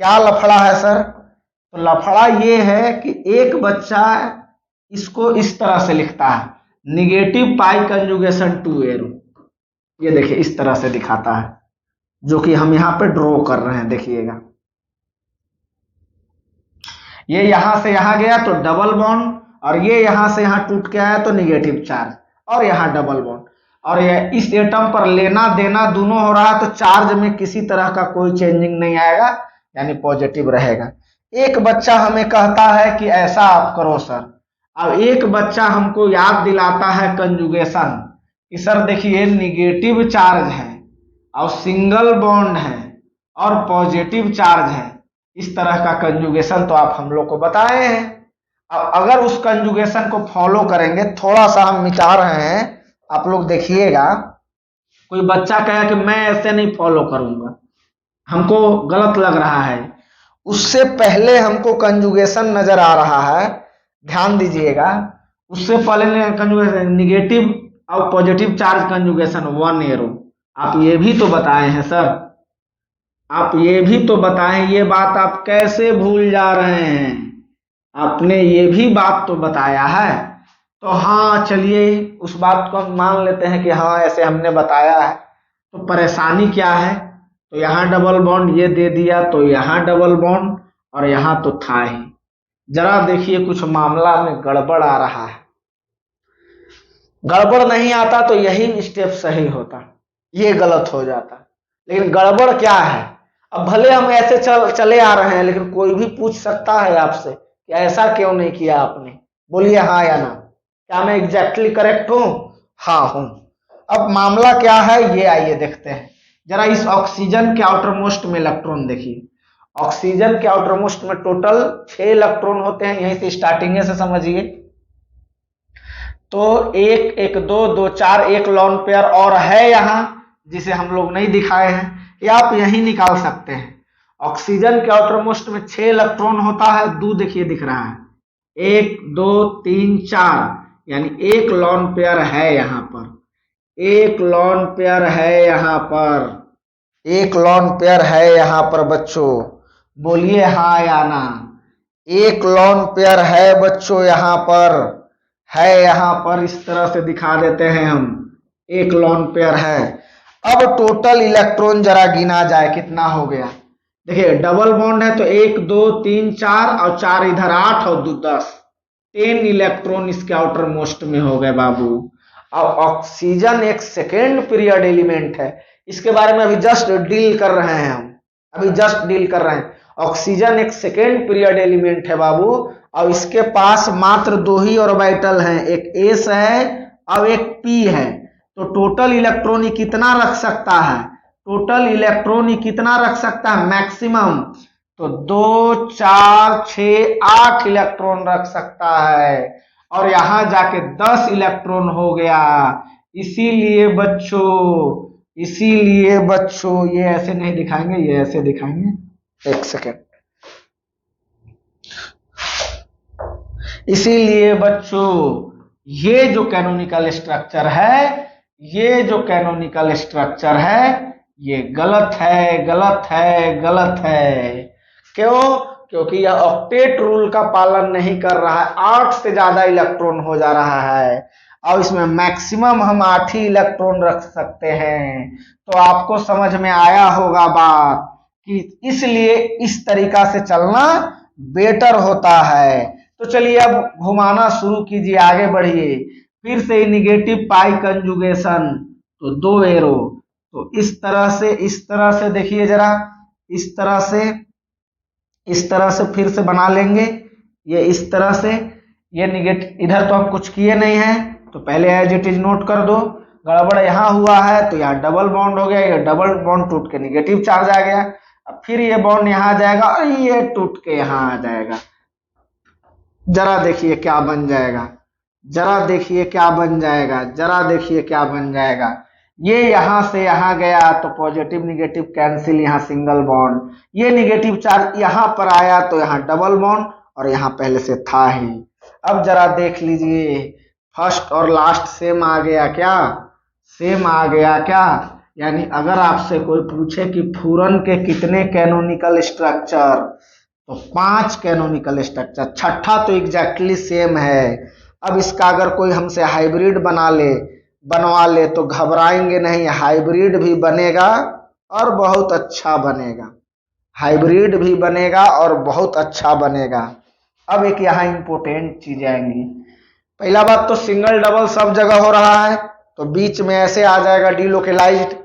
क्या लफड़ा है सर? तो लफड़ा ये है कि एक बच्चा इसको इस तरह से लिखता है, negative pi conjugation to arrow. ये देखिए इस तरह से दिखाता है, जो कि हम यहां पे ड्रॉ कर रहे हैं, देखिएगा। ये यहां से यहां गया तो डबल बॉन्ड, और ये यहां से यहां टूट के आया तो निगेटिव चार्ज, और यहां डबल बॉन्ड, और ये इस एटम पर लेना देना दोनों हो रहा है, तो चार्ज में किसी तरह का कोई चेंजिंग नहीं आएगा, यानी पॉजिटिव रहेगा। एक बच्चा हमें कहता है कि ऐसा आप करो सर। अब एक बच्चा हमको याद दिलाता है कंजुगेशन कि सर देखिए निगेटिव चार्ज है और सिंगल बॉन्ड है और पॉजिटिव चार्ज है, इस तरह का कंजुगेशन तो आप हम लोग को बताए हैं। अब अगर उस कंजुगेशन को फॉलो करेंगे, थोड़ा सा हम मिटा रहे हैं, आप लोग देखिएगा। कोई बच्चा कहे कि मैं ऐसे नहीं फॉलो करूंगा, हमको गलत लग रहा है, उससे पहले हमको कंजुगेशन नजर आ रहा है, ध्यान दीजिएगा। उससे पहले कंजुगेशन निगेटिव और पॉजिटिव चार्ज कंजुगेशन 1 एरो, आप ये भी तो बताए हैं सर, आप ये भी तो बताएं, ये बात आप कैसे भूल जा रहे हैं? आपने ये भी बात तो बताया है। तो हाँ चलिए उस बात को हम मान लेते हैं कि हाँ ऐसे हमने बताया है। तो परेशानी क्या है? तो यहाँ डबल बॉन्ड ये दे दिया, तो यहाँ डबल बॉन्ड, और यहाँ तो था ही। जरा देखिए कुछ मामला में गड़बड़ आ रहा है। गड़बड़ नहीं आता तो यही स्टेप सही होता, ये गलत हो जाता। लेकिन गड़बड़ क्या है? अब भले हम ऐसे चले आ रहे हैं, लेकिन कोई भी पूछ सकता है आपसे कि ऐसा क्यों नहीं किया आपने, बोलिए हाँ या ना। क्या मैं एग्जैक्टली करेक्ट हूं? हाँ हूं। अब मामला क्या है ये आइए देखते हैं। जरा इस ऑक्सीजन के आउटर मोस्ट में इलेक्ट्रॉन देखिए। ऑक्सीजन के आउटर मोस्ट में टोटल 6 इलेक्ट्रॉन होते हैं, यहीं से स्टार्टिंग से समझिए। तो 1 1 2 2 4 एक लॉन पेयर और है यहां, जिसे हम लोग नहीं दिखाए हैं, या आप यही निकाल सकते हैं। ऑक्सीजन के आउटर मोस्ट में 6 इलेक्ट्रॉन होता है, 2 देखिए दिख रहा है, 1 2 3 4, यानी एक लॉन पेयर है यहां पर, एक लॉन पेयर है यहां पर, एक लॉन पेयर है यहां पर बच्चों, बोलिए हाँ या ना। एक लॉन पेयर है बच्चों यहां पर, है यहां पर, इस तरह से दिखा देते हैं हम, एक लॉन पेयर है। अब टोटल इलेक्ट्रॉन जरा गिना जाए कितना हो गया। देखिए डबल बॉन्ड है तो 1 2 3 4 और 4 इधर 8 और 2 10, 10 इलेक्ट्रॉन इसके आउटर मोस्ट में हो गए बाबू। अब ऑक्सीजन एक सेकेंड पीरियड एलिमेंट है, इसके बारे में अभी जस्ट डील कर रहे हैं हम, अभी जस्ट डील कर रहे हैं। ऑक्सीजन एक सेकेंड पीरियड एलिमेंट है बाबू, और इसके पास मात्र 2 ही ऑर्बिटल हैं, एक एस है और एक पी है। तो टोटल इलेक्ट्रॉन कितना रख सकता है? टोटल इलेक्ट्रॉन कितना रख सकता है मैक्सिमम? तो 2 4 6 8 इलेक्ट्रॉन रख सकता है, और यहां जाके 10 इलेक्ट्रॉन हो गया। इसीलिए बच्चों ये ऐसे नहीं दिखाएंगे, ये ऐसे दिखाएंगे। एक सेकेंड। इसीलिए बच्चों ये जो कैनोनिकल स्ट्रक्चर है, ये जो कैनोनिकल स्ट्रक्चर है, ये गलत है, गलत है, गलत है। क्यों? क्योंकि यह ऑक्टेट रूल का पालन नहीं कर रहा है, 8 से ज्यादा इलेक्ट्रॉन हो जा रहा है, और इसमें मैक्सिमम हम 8 ही इलेक्ट्रॉन रख सकते हैं। तो आपको समझ में आया होगा बात कि इसलिए इस तरीका से चलना बेटर होता है। तो चलिए अब घुमाना शुरू कीजिए, आगे बढ़िए। फिर से निगेटिव पाई कंजुगेशन, तो 2 एरो, तो इस तरह से देखिए जरा, इस तरह से फिर से बना लेंगे। ये इस तरह से, ये निगेटिव, इधर तो हम कुछ किए नहीं है, तो पहले एज इट इज नोट कर दो। गड़बड़ यहाँ हुआ है तो यहाँ डबल बॉन्ड हो गया, ये डबल बॉन्ड टूट के निगेटिव चार्ज आ गया। अब फिर ये बॉन्ड यहाँ आ जाएगा और ये टूट के यहाँ आ जाएगा। जरा देखिए क्या बन जाएगा, जरा देखिए क्या बन जाएगा, जरा देखिए क्या बन जाएगा। ये यहां से यहां गया तो पॉजिटिव निगेटिव कैंसिल, यहाँ सिंगल बॉन्ड, ये निगेटिव चार्ज यहां पर आया तो यहाँ डबल बॉन्ड, और यहाँ पहले से था ही। अब जरा देख लीजिए, फर्स्ट और लास्ट सेम आ गया क्या? सेम आ गया क्या? यानी अगर आपसे कोई पूछे कि फूरन के कितने कैनोनिकल स्ट्रक्चर, तो 5 कैनोनिकल स्ट्रक्चर, छठा तो एग्जैक्टली सेम है। अब इसका अगर कोई हमसे हाइब्रिड बनवा ले तो घबराएंगे नहीं, हाइब्रिड भी बनेगा और बहुत अच्छा बनेगा, हाइब्रिड भी बनेगा और बहुत अच्छा बनेगा। अब एक यहाँ इंपॉर्टेंट चीज आएंगी। पहला बात तो सिंगल डबल सब जगह हो रहा है, तो बीच में ऐसे आ जाएगा डिलोकेलाइज्ड।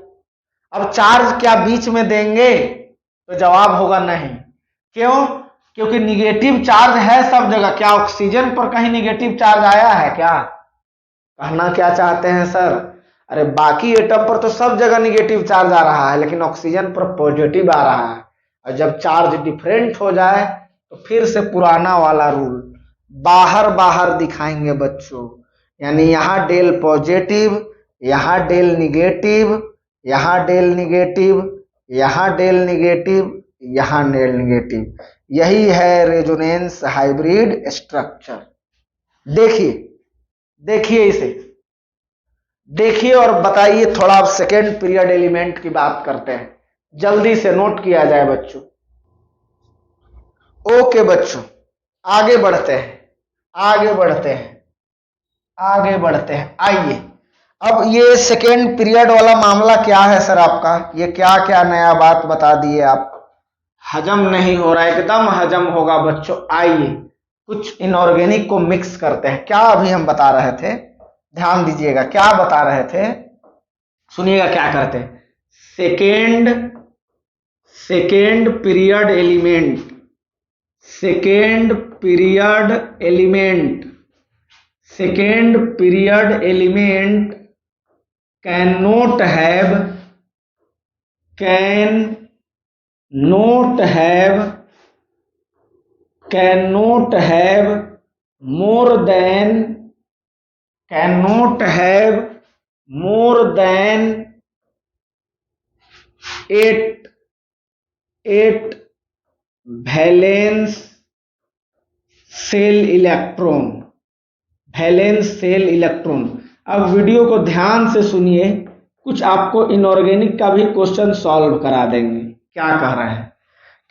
अब चार्ज क्या बीच में देंगे? तो जवाब होगा नहीं। क्यों? क्योंकि निगेटिव चार्ज है सब जगह। क्या ऑक्सीजन पर कहीं निगेटिव चार्ज आया है क्या? कहना क्या चाहते हैं सर? अरे बाकी एटम पर तो सब जगह निगेटिव चार्ज आ रहा है, लेकिन ऑक्सीजन पर पॉजिटिव आ रहा है। और जब चार्ज डिफरेंट हो जाए तो फिर से पुराना वाला रूल बाहर बाहर दिखाएंगे बच्चों। यानी यहाँ डेल पॉजिटिव, यहाँ डेल निगेटिव, यहाँ डेल निगेटिव, यहाँ डेल निगेटिव, यहाँ डेल निगेटिव। यही है रेजोनेंस हाइब्रिड स्ट्रक्चर। देखिए देखिए इसे देखिए और बताइए। थोड़ा अब सेकेंड पीरियड एलिमेंट की बात करते हैं, जल्दी से नोट किया जाए बच्चों। ओके बच्चों, आगे बढ़ते हैं, आगे बढ़ते हैं, आगे बढ़ते हैं। आइए, अब ये सेकेंड पीरियड वाला मामला क्या है सर आपका? ये क्या क्या नया बात बता दिए आप? हजम नहीं हो रहा, एकदम हजम होगा बच्चों। आइए कुछ इनऑर्गेनिक को मिक्स करते हैं। क्या अभी हम बता रहे थे? ध्यान दीजिएगा, क्या बता रहे थे, सुनिएगा क्या करते हैं। Second period element, second period element, second period element can not have more than 8 valence shell electron. अब वीडियो को ध्यान से सुनिए, कुछ आपको इनऑर्गेनिक का भी क्वेश्चन सॉल्व करा देंगे। क्या कह रहे हैं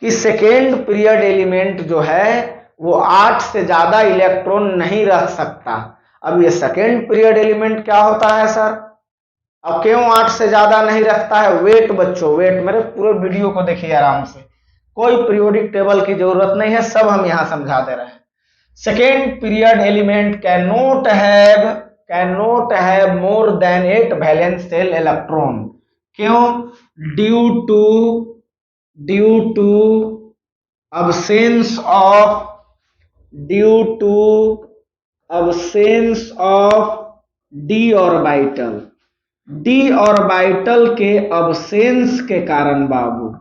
कि सेकेंड पीरियड एलिमेंट जो है वो 8 से ज्यादा इलेक्ट्रॉन नहीं रख सकता। अब ये सेकेंड पीरियड एलिमेंट क्या होता है सर? अब क्यों 8 से ज्यादा नहीं रखता है? वेट बच्चों, वेट, मेरे पूरे वीडियो को देखिए आराम से, कोई पीरियोडिक टेबल की जरूरत नहीं है, सब हम यहां समझा दे रहे हैं। Second period element can not have more than 8 valence shell electron. क्यों? Due to absence of d orbital. D orbital के अब्सेंस के कारण बाबू,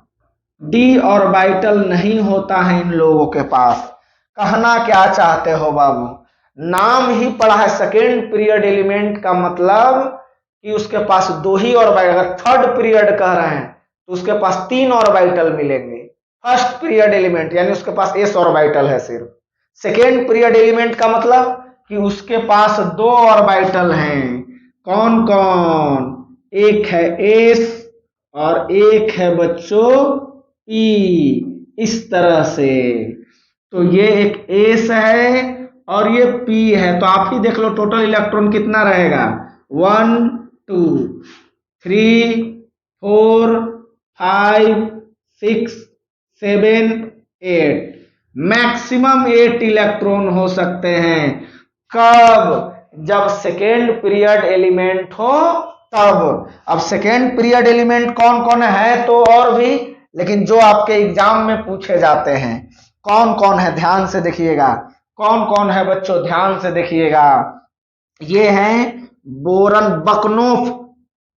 डी ऑर्बिटल नहीं होता है इन लोगों के पास। कहना क्या चाहते हो बाबू? नाम ही पढ़ा है सेकेंड पीरियड एलिमेंट का मतलब कि उसके पास 2 ही ऑर्बिटल। अगर थर्ड पीरियड कह रहे हैं तो उसके पास 3 ऑर्बिटल मिलेंगे। फर्स्ट पीरियड एलिमेंट यानी उसके पास s ऑर्बिटल है सिर्फ। सेकेंड पीरियड एलिमेंट का मतलब कि उसके पास 2 ऑर्बिटल हैं। कौन कौन? एक है s और एक है बच्चों p। इस तरह से तो ये एक s है और ये p है। तो आप ही देख लो टोटल इलेक्ट्रॉन कितना रहेगा, 1 2 3 4 5 6 7 8, मैक्सिमम 8 इलेक्ट्रॉन हो सकते हैं। कब? जब सेकेंड पीरियड एलिमेंट हो तब। अब सेकेंड पीरियड एलिमेंट कौन कौन है तो और भी, लेकिन जो आपके एग्जाम में पूछे जाते हैं कौन कौन है ध्यान से देखिएगा। कौन कौन है बच्चों? ध्यान से देखिएगा। ये हैं बोरन, बकनोफ,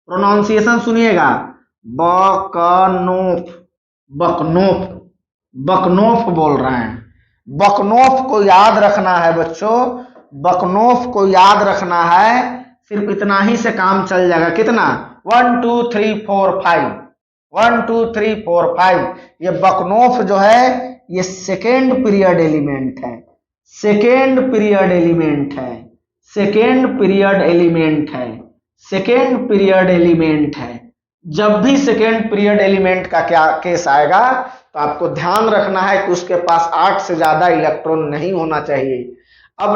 प्रोनाउंसिएशन सुनिएगा, बकनोफ बोल रहे हैं। बकनोफ को याद रखना है बच्चों, बकनोफ को याद रखना है। सिर्फ इतना ही से काम चल जाएगा। कितना? 1 2 3 4 5, 1 2 3 4 5। ये बकनोफ जो है ये सेकेंड पीरियड एलिमेंट है, सेकेंड पीरियड एलिमेंट है, सेकेंड पीरियड एलिमेंट है, सेकेंड पीरियड एलिमेंट है। जब भी सेकेंड पीरियड एलिमेंट का क्या केस आएगा तो आपको ध्यान रखना है कि उसके पास 8 से ज्यादा इलेक्ट्रॉन नहीं होना चाहिए। अब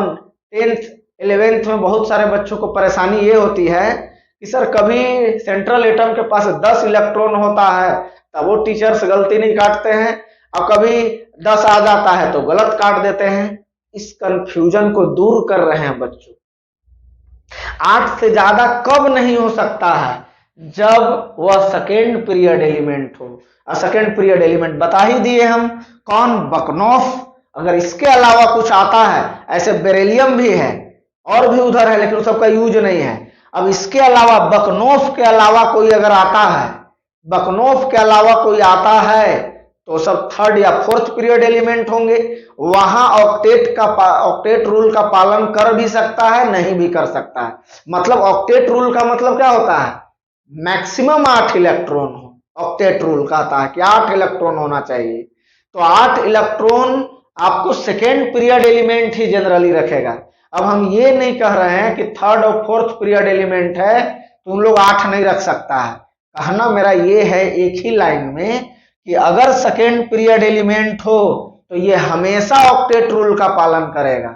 10th 11th में बहुत सारे बच्चों को परेशानी ये होती है कि सर कभी सेंट्रल एटम के पास 10 इलेक्ट्रॉन होता है तब वो टीचर्स गलती नहीं काटते हैं, और कभी 10 आ जाता है तो गलत काट देते हैं। इस कंफ्यूजन को दूर कर रहे हैं बच्चों। 8 से ज्यादा कब नहीं हो सकता है? जब वह सेकेंड पीरियड एलिमेंट हो। और सेकेंड पीरियड एलिमेंट बता ही दिए हम, कौन? बकनोफ। अगर इसके अलावा कुछ आता है, ऐसे बेरिलियम भी है और भी उधर है लेकिन सबका यूज नहीं है। अब इसके अलावा बकनोफ के अलावा कोई अगर आता है, बकनोफ के अलावा कोई आता है तो सब थर्ड या फोर्थ पीरियड एलिमेंट होंगे। वहां ऑक्टेट रूल का पालन कर भी सकता है, नहीं भी कर सकता है। मतलब ऑक्टेट रूल का मतलब क्या होता है? मैक्सिमम 8 इलेक्ट्रॉन हो। ऑक्टेट रूल कहता है कि 8 इलेक्ट्रॉन होना चाहिए। तो 8 इलेक्ट्रॉन आपको सेकेंड पीरियड एलिमेंट ही जनरली रखेगा। अब हम ये नहीं कह रहे हैं कि थर्ड और फोर्थ पीरियड एलिमेंट है तुम लोग 8 नहीं रख सकता है। कहना मेरा ये है एक ही लाइन में कि अगर सेकेंड पीरियड एलिमेंट हो तो ये हमेशा ऑक्टेट रूल का पालन करेगा।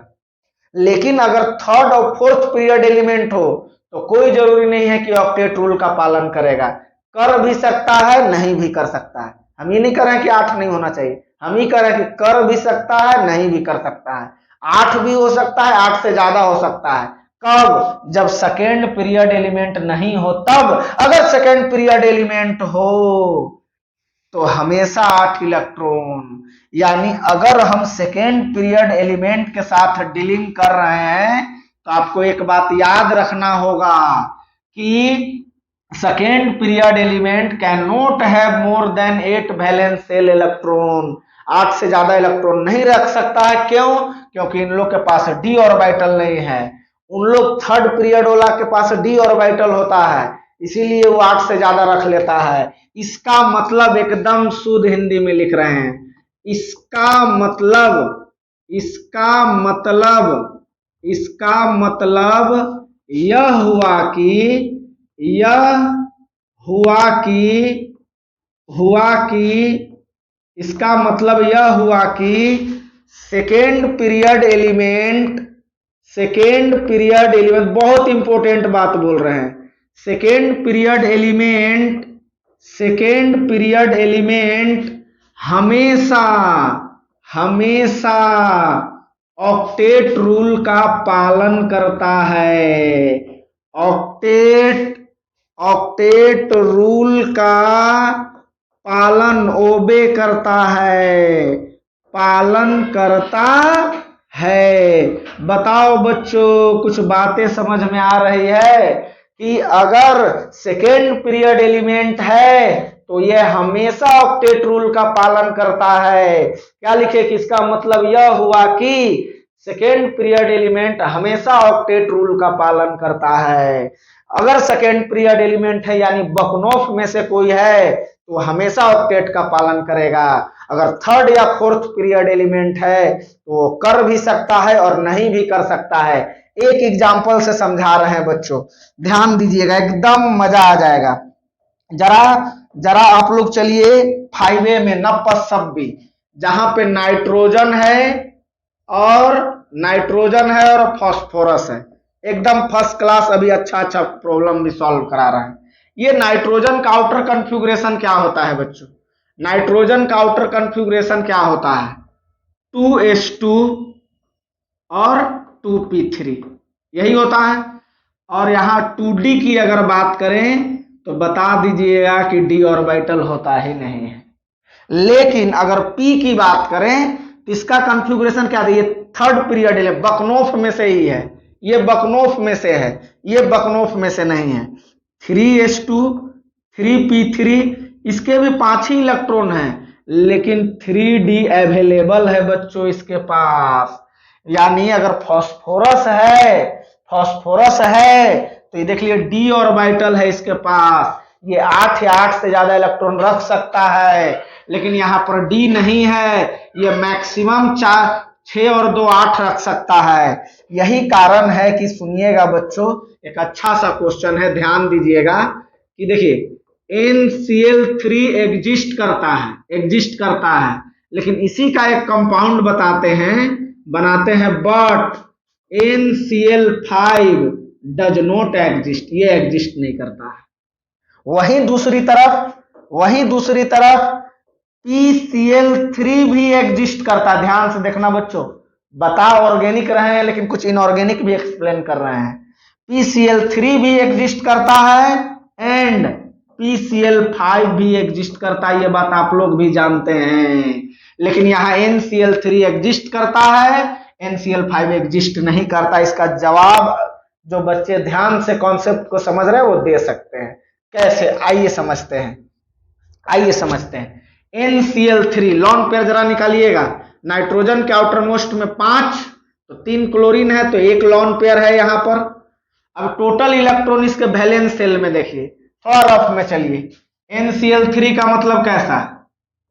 लेकिन अगर थर्ड और फोर्थ पीरियड एलिमेंट हो तो कोई जरूरी नहीं है कि ऑक्टेट रूल का पालन करेगा। कर भी सकता है, नहीं भी कर सकता है। हम ये नहीं कर रहे हैं कि 8 नहीं होना चाहिए, हम ही कह रहे हैं कि कर भी सकता है, नहीं भी कर सकता है। 8 भी हो सकता है, 8 से ज्यादा हो सकता है। कब? जब सेकेंड पीरियड एलिमेंट नहीं हो तब। अगर सेकेंड पीरियड एलिमेंट हो तो हमेशा 8 इलेक्ट्रॉन। यानी अगर हम सेकेंड पीरियड एलिमेंट के साथ डीलिंग कर रहे हैं तो आपको एक बात याद रखना होगा कि second period element can not have more than 8 valence shell electron. 8 से ज्यादा इलेक्ट्रॉन नहीं रख सकता है। क्यों? क्योंकि इन लोग के पास डी ऑर्बिटल नहीं है। उन लोग थर्ड पीरियड वाला के पास डी ऑर्बिटल होता है, इसीलिए वो 8 से ज्यादा रख लेता है। इसका मतलब एकदम शुद्ध हिंदी में लिख रहे हैं। इसका मतलब यह हुआ कि सेकेंड पीरियड एलिमेंट बहुत इंपॉर्टेंट बात बोल रहे हैं। सेकेंड पीरियड एलिमेंट हमेशा ऑक्टेट रूल का पालन करता है। ऑक्टेट रूल का पालन ओबे करता है। बताओ बच्चों, कुछ बातें समझ में आ रही है कि अगर सेकेंड पीरियड एलिमेंट है तो यह हमेशा ऑक्टेट रूल का पालन करता है। क्या लिखे कि इसका मतलब यह हुआ कि सेकेंड पीरियड एलिमेंट हमेशा ऑक्टेट रूल का पालन करता है। अगर सेकेंड पीरियड एलिमेंट है यानी बकनोफ में से कोई है तो हमेशा ऑक्टेट का पालन करेगा। अगर थर्ड या फोर्थ पीरियड एलिमेंट है तो वो कर भी सकता है और नहीं भी कर सकता है। एक एग्जांपल से समझा रहे हैं बच्चों, ध्यान दीजिएगा, एकदम मजा आ जाएगा। जरा आप लोग चलिए 5A में नपसब्बी, जहां पे नाइट्रोजन है और फास्फोरस है। एकदम फर्स्ट क्लास, अभी अच्छा प्रॉब्लम भी सॉल्व करा रहे हैं। ये नाइट्रोजन का आउटर कॉन्फ़िगरेशन क्या होता है बच्चों? नाइट्रोजन का आउटर कॉन्फ़िगरेशन क्या होता है? 2s2 और 2p3, यही होता है। और यहाँ 2d की अगर बात करें तो बता दीजिएगा कि d ऑर्बिटल होता ही नहीं है। लेकिन अगर p की बात करें तो इसका कॉन्फ़िगरेशन क्या है? ये थर्ड पीरियड है, बकनोफ में से ही है। ये बकनोफ में से है, ये बकनोफ में से नहीं है। 3s2 3p3, इसके भी 5 ही इलेक्ट्रॉन हैं लेकिन 3d अवेलेबल है बच्चों इसके पास। यानी अगर फास्फोरस है तो ये देख लिए d ऑर्बिटल है इसके पास। ये 8 या 8 से ज्यादा इलेक्ट्रॉन रख सकता है, लेकिन यहाँ पर d नहीं है। ये मैक्सिमम 6 और 2 8 रख सकता है। यही कारण है कि सुनिएगा बच्चों, एक अच्छा सा क्वेश्चन है, ध्यान दीजिएगा कि देखिए NCl3 एग्जिस्ट करता है, लेकिन इसी का एक कंपाउंड बनाते हैं but NCl5 does not exist, ये एग्जिस्ट नहीं करता है। वहीं दूसरी तरफ PCl3 भी एग्जिस्ट करता है। ध्यान से देखना बच्चों, बता ऑर्गेनिक रहे हैं लेकिन कुछ इनऑर्गेनिक भी एक्सप्लेन कर रहे हैं। PCl3 भी एग्जिस्ट करता है एंड PCl5 भी एग्जिस्ट करता है, ये बात आप लोग भी जानते हैं। लेकिन यहाँ NCl3 एग्जिस्ट करता है, NCl5 एग्जिस्ट नहीं करता। इसका जवाब जो बच्चे ध्यान से कॉन्सेप्ट को समझ रहे हैं वो दे सकते हैं। कैसे, आइए समझते हैं। NCl3 लॉन पेयर जरा निकालिएगा। नाइट्रोजन के आउटर मोस्ट में 5 तो 3 क्लोरीन है तो 1 लॉन पेयर है यहाँ पर। अब टोटल इलेक्ट्रॉन इसके वैलेंस शेल में देखिए, थोड़ा रफ में चलिए। NCl3 का मतलब कैसा,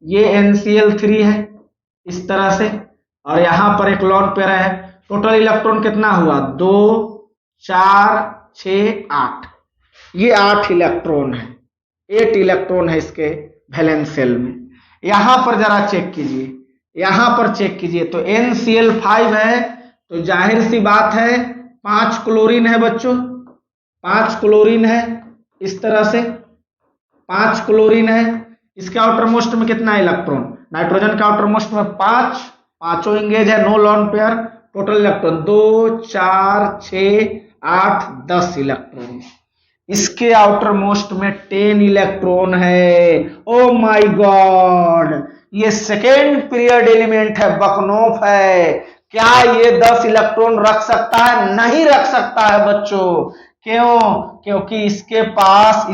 ये NCl3 है इस तरह से, और यहां पर एक लॉन पेयर है। टोटल इलेक्ट्रॉन कितना हुआ, 2 4 6 8, ये 8 इलेक्ट्रॉन है, 8 इलेक्ट्रॉन है इसके वैलेंस शेल में। यहां पर जरा चेक कीजिए, तो NCl5 है तो जाहिर सी बात है 5 क्लोरीन है बच्चों, 5 क्लोरीन है इस तरह से, 5 क्लोरीन है। इसके आउटर मोस्ट में कितना इलेक्ट्रॉन, नाइट्रोजन के आउटर मोस्ट में 5, पांचों इंगेज है, no lone pair. Total electron 2 4 6 8 10 electron. इसके आउटर मोस्ट में 10 इलेक्ट्रॉन है। ओ माय गॉड, ये सेकेंड पीरियड एलिमेंट है, बकनोफ है। क्या ये 10 इलेक्ट्रॉन रख सकता है? नहीं रख सकता है बच्चों। क्यों? क्योंकि इसके पास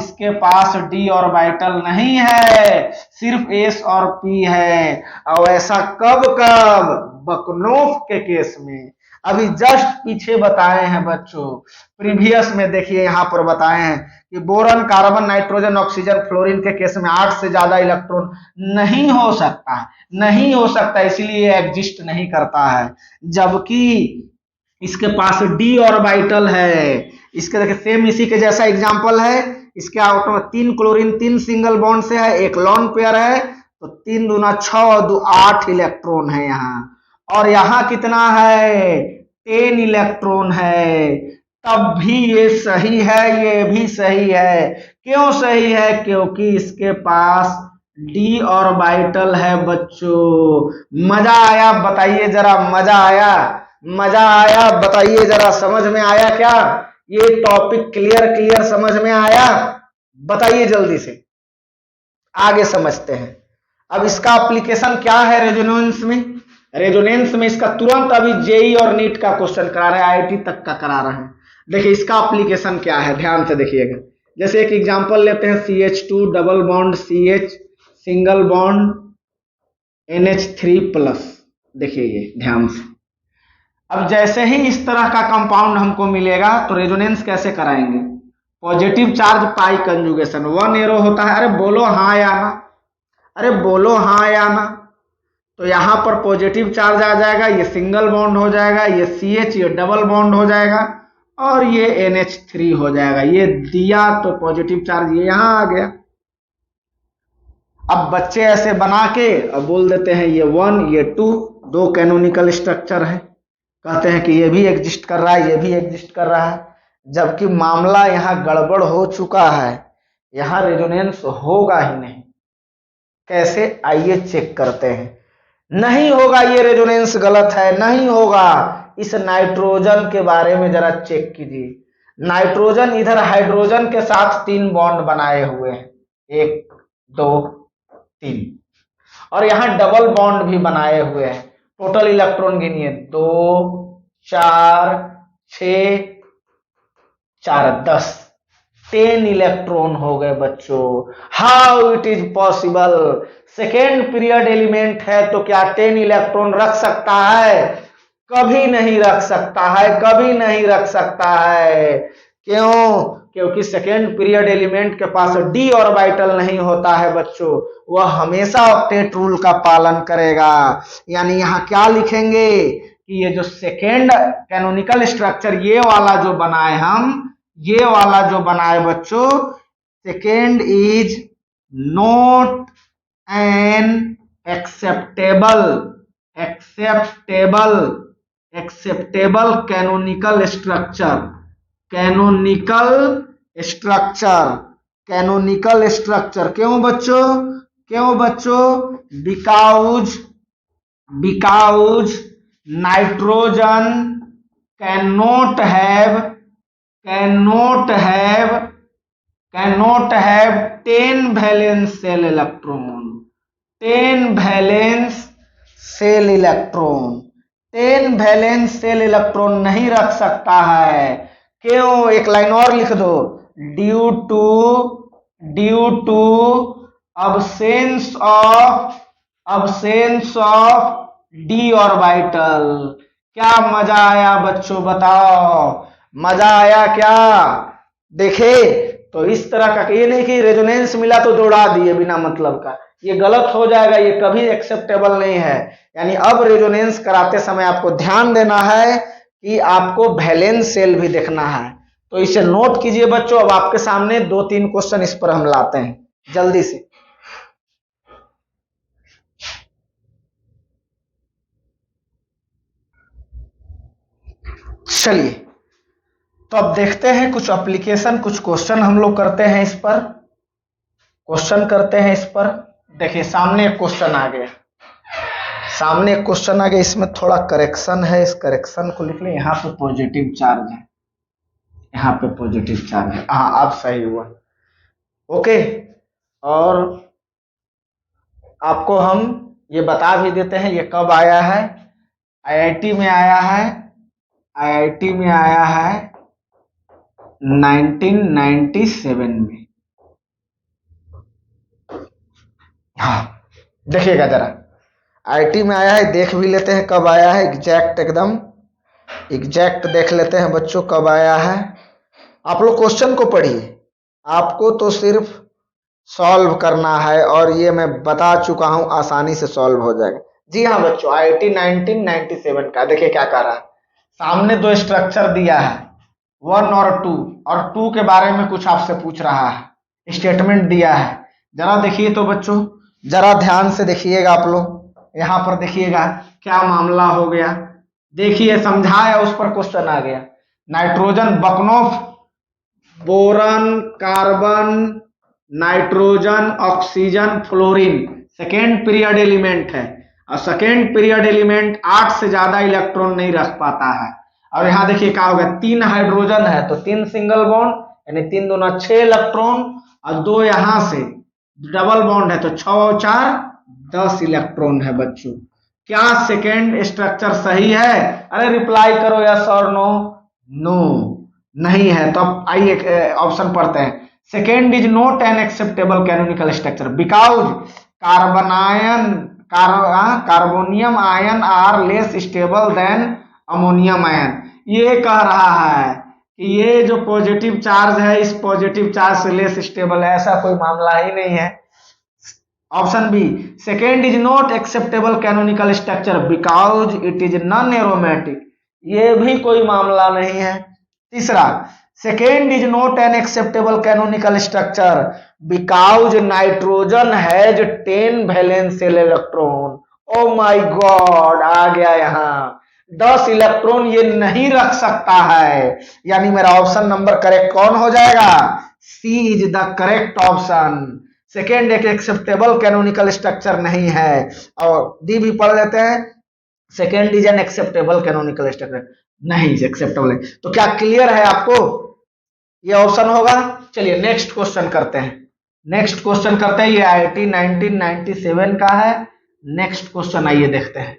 d ऑर्बिटल नहीं है, सिर्फ s और p है। और ऐसा कब? बकनोफ के केस में। अभी जस्ट पीछे बताए हैं बच्चों, प्रीवियस में देखिए यहाँ पर बताए हैं कि boron, carbon, nitrogen, oxygen, fluorine के केस में 8 से ज्यादा इलेक्ट्रॉन नहीं हो सकता, इसीलिए एग्जिस्ट नहीं करता है। जबकि इसके पास d ऑर्बिटल है। इसके देखिए सेम इसी के जैसा एग्जांपल है। इसके आउटर में 3 क्लोरीन 3 सिंगल बॉन्ड से है, 1 लॉन पेयर है, तो 3 दूना 6 और 2 8 इलेक्ट्रॉन है यहाँ। और यहाँ कितना है? 10 इलेक्ट्रॉन है। तब भी ये सही है, ये भी सही है। क्यों सही है? क्योंकि इसके पास d ऑर्बिटल है बच्चों। मजा आया? बताइए जरा, मजा आया? बताइए जरा, समझ में आया क्या? ये टॉपिक क्लियर समझ में आया? बताइए जल्दी से, आगे समझते हैं। अब इसका एप्लीकेशन क्या है रेजोनेंस में इसका तुरंत अभी जेई और नीट का क्वेश्चन करा रहे हैं, आईआईटी तक का करा रहे हैं। देखिए इसका एप्लीकेशन क्या है, ध्यान से देखिएगा। जैसे एक एग्जांपल लेते हैं, CH2 double bond CH single bond NH3+। देखिए ये ध्यान से, अब जैसे ही इस तरह का कंपाउंड हमको मिलेगा तो रेजोनेंस कैसे कराएंगे? पॉजिटिव चार्ज पाई कंजुगेशन, 1 एरो होता है। अरे बोलो हाँ या ना। तो यहाँ पर पॉजिटिव चार्ज आ जाएगा, ये सिंगल बॉन्ड हो जाएगा, ये CH ये डबल बॉन्ड हो जाएगा, और ये NH3 हो जाएगा। ये दिया तो पॉजिटिव चार्ज ये यहाँ आ गया। अब बच्चे ऐसे बना के अब बोल देते हैं ये 1 ये 2, 2 कैनोनिकल स्ट्रक्चर है, कहते हैं कि ये भी एग्जिस्ट कर रहा है, ये भी एग्जिस्ट कर रहा है। जबकि मामला यहाँ गड़बड़ हो चुका है, यहाँ रेजोनेंस होगा ही नहीं। कैसे? आइए चेक करते हैं। नहीं होगा, ये रेजोनेंस गलत है, नहीं होगा। इस नाइट्रोजन के बारे में जरा चेक कीजिए। नाइट्रोजन इधर हाइड्रोजन के साथ 3 बॉन्ड बनाए हुए हैं, 1 2 3, और यहाँ डबल बॉन्ड भी बनाए हुए हैं। टोटल इलेक्ट्रॉन गिनिए, 2 4 6 4 10, 10 इलेक्ट्रॉन हो गए बच्चों। How it is possible? Second period element है तो क्या 10 इलेक्ट्रॉन रख सकता है? कभी नहीं रख सकता है। क्यों? क्योंकि सेकेंड पीरियड एलिमेंट के पास डी ऑर्बिटल नहीं होता है बच्चों, वह हमेशा ऑक्टेट रूल का पालन करेगा। यानी यहाँ क्या लिखेंगे कि ये जो सेकेंड कैनोनिकल स्ट्रक्चर ये वाला जो बनाए हम, ये वाला जो बनाए बच्चों, second is not an acceptable canonical structure. क्यों बच्चों? Because nitrogen cannot have 10 valence shell electron 10 valence shell electron नहीं रख सकता है। क्यों? एक लाइन और लिख दो, due to absence of d orbital. क्या मजा आया बच्चों, बताओ मजा आया क्या? देखे तो इस तरह का, ये नहीं कि रेजोनेंस मिला तो दौड़ा दिए बिना मतलब का, ये गलत हो जाएगा, ये कभी एक्सेप्टेबल नहीं है। यानी अब रेजोनेंस कराते समय आपको ध्यान देना है कि आपको वैलेंस सेल भी देखना है, तो इसे नोट कीजिए बच्चों। अब आपके सामने 2-3 क्वेश्चन इस पर हम लाते हैं जल्दी से। चलिए तो अब देखते हैं कुछ एप्लीकेशन, कुछ क्वेश्चन हम लोग करते हैं इस पर। देखिए सामने एक क्वेश्चन आ गया, इसमें थोड़ा करेक्शन है, इस करेक्शन को लिख लें। यहाँ पे पॉजिटिव चार्ज है, हाँ अब सही हुआ, ओके। और आपको हम ये बता भी देते हैं ये कब आया है। आईआईटी में आया है 1997 में। हाँ देखिएगा जरा, आईआईटी में आया है, देख भी लेते हैं कब आया है, एग्जैक्ट देख लेते हैं बच्चों कब आया है। आप लोग क्वेश्चन को पढ़िए, आपको तो सिर्फ सॉल्व करना है, और ये मैं बता चुका हूं, आसानी से सॉल्व हो जाएगा। जी हाँ बच्चों, आईआईटी 1997 का। देखिए क्या कह रहा है, सामने 2 स्ट्रक्चर दिया है, 1 और 2, और 2 के बारे में कुछ आपसे पूछ रहा है, स्टेटमेंट दिया है। जरा देखिए तो बच्चों, जरा ध्यान से देखिएगा आप लोग, यहाँ पर देखिएगा क्या मामला हो गया। देखिए समझाया, उस पर क्वेश्चन आ गया। नाइट्रोजन बकनोफ, boron, carbon, nitrogen, oxygen, fluorine second period element है, और सेकेंड पीरियड एलिमेंट 8 से ज्यादा इलेक्ट्रॉन नहीं रख पाता है। और यहाँ देखिए क्या होगा, 3 हाइड्रोजन है तो 3 सिंगल बॉन्ड, यानी 3 दूना 6 इलेक्ट्रॉन, और 2 यहाँ से डबल बॉन्ड है तो 6 और 4 10 इलेक्ट्रॉन है बच्चों। क्या सेकेंड स्ट्रक्चर सही है? अरे रिप्लाई करो यस और नो। नहीं है। तो अब आइए ऑप्शन पढ़ते हैं। Second is not an acceptable canonical structure because carbonium ion are less stable than ammonium ion. ये कह रहा है कि ये जो पॉजिटिव चार्ज है इस पॉजिटिव चार्ज से लेस स्टेबल है, ऐसा कोई मामला ही नहीं है। Option B, second is not acceptable canonical structure because it is non aromatic, ये भी कोई मामला नहीं है। तीसरा, second is not an acceptable canonical structure because nitrogen has 10 valence shell electron. Oh my god, आ गया यहाँ 10 इलेक्ट्रॉन ये नहीं रख सकता है, यानी मेरा ऑप्शन नंबर करेक्ट कौन हो जाएगा? C is the correct option. Second एक एक्सेप्टेबल कैनोनिकल स्ट्रक्चर नहीं है। और डी भी पढ़ लेते हैं, second is an acceptable canonical structure, नहीं एक्सेप्टेबल है। तो क्या क्लियर है आपको? ये ऑप्शन होगा। चलिए नेक्स्ट क्वेश्चन करते हैं। ये आईआईटी 1997 का है। नेक्स्ट क्वेश्चन आइए देखते हैं।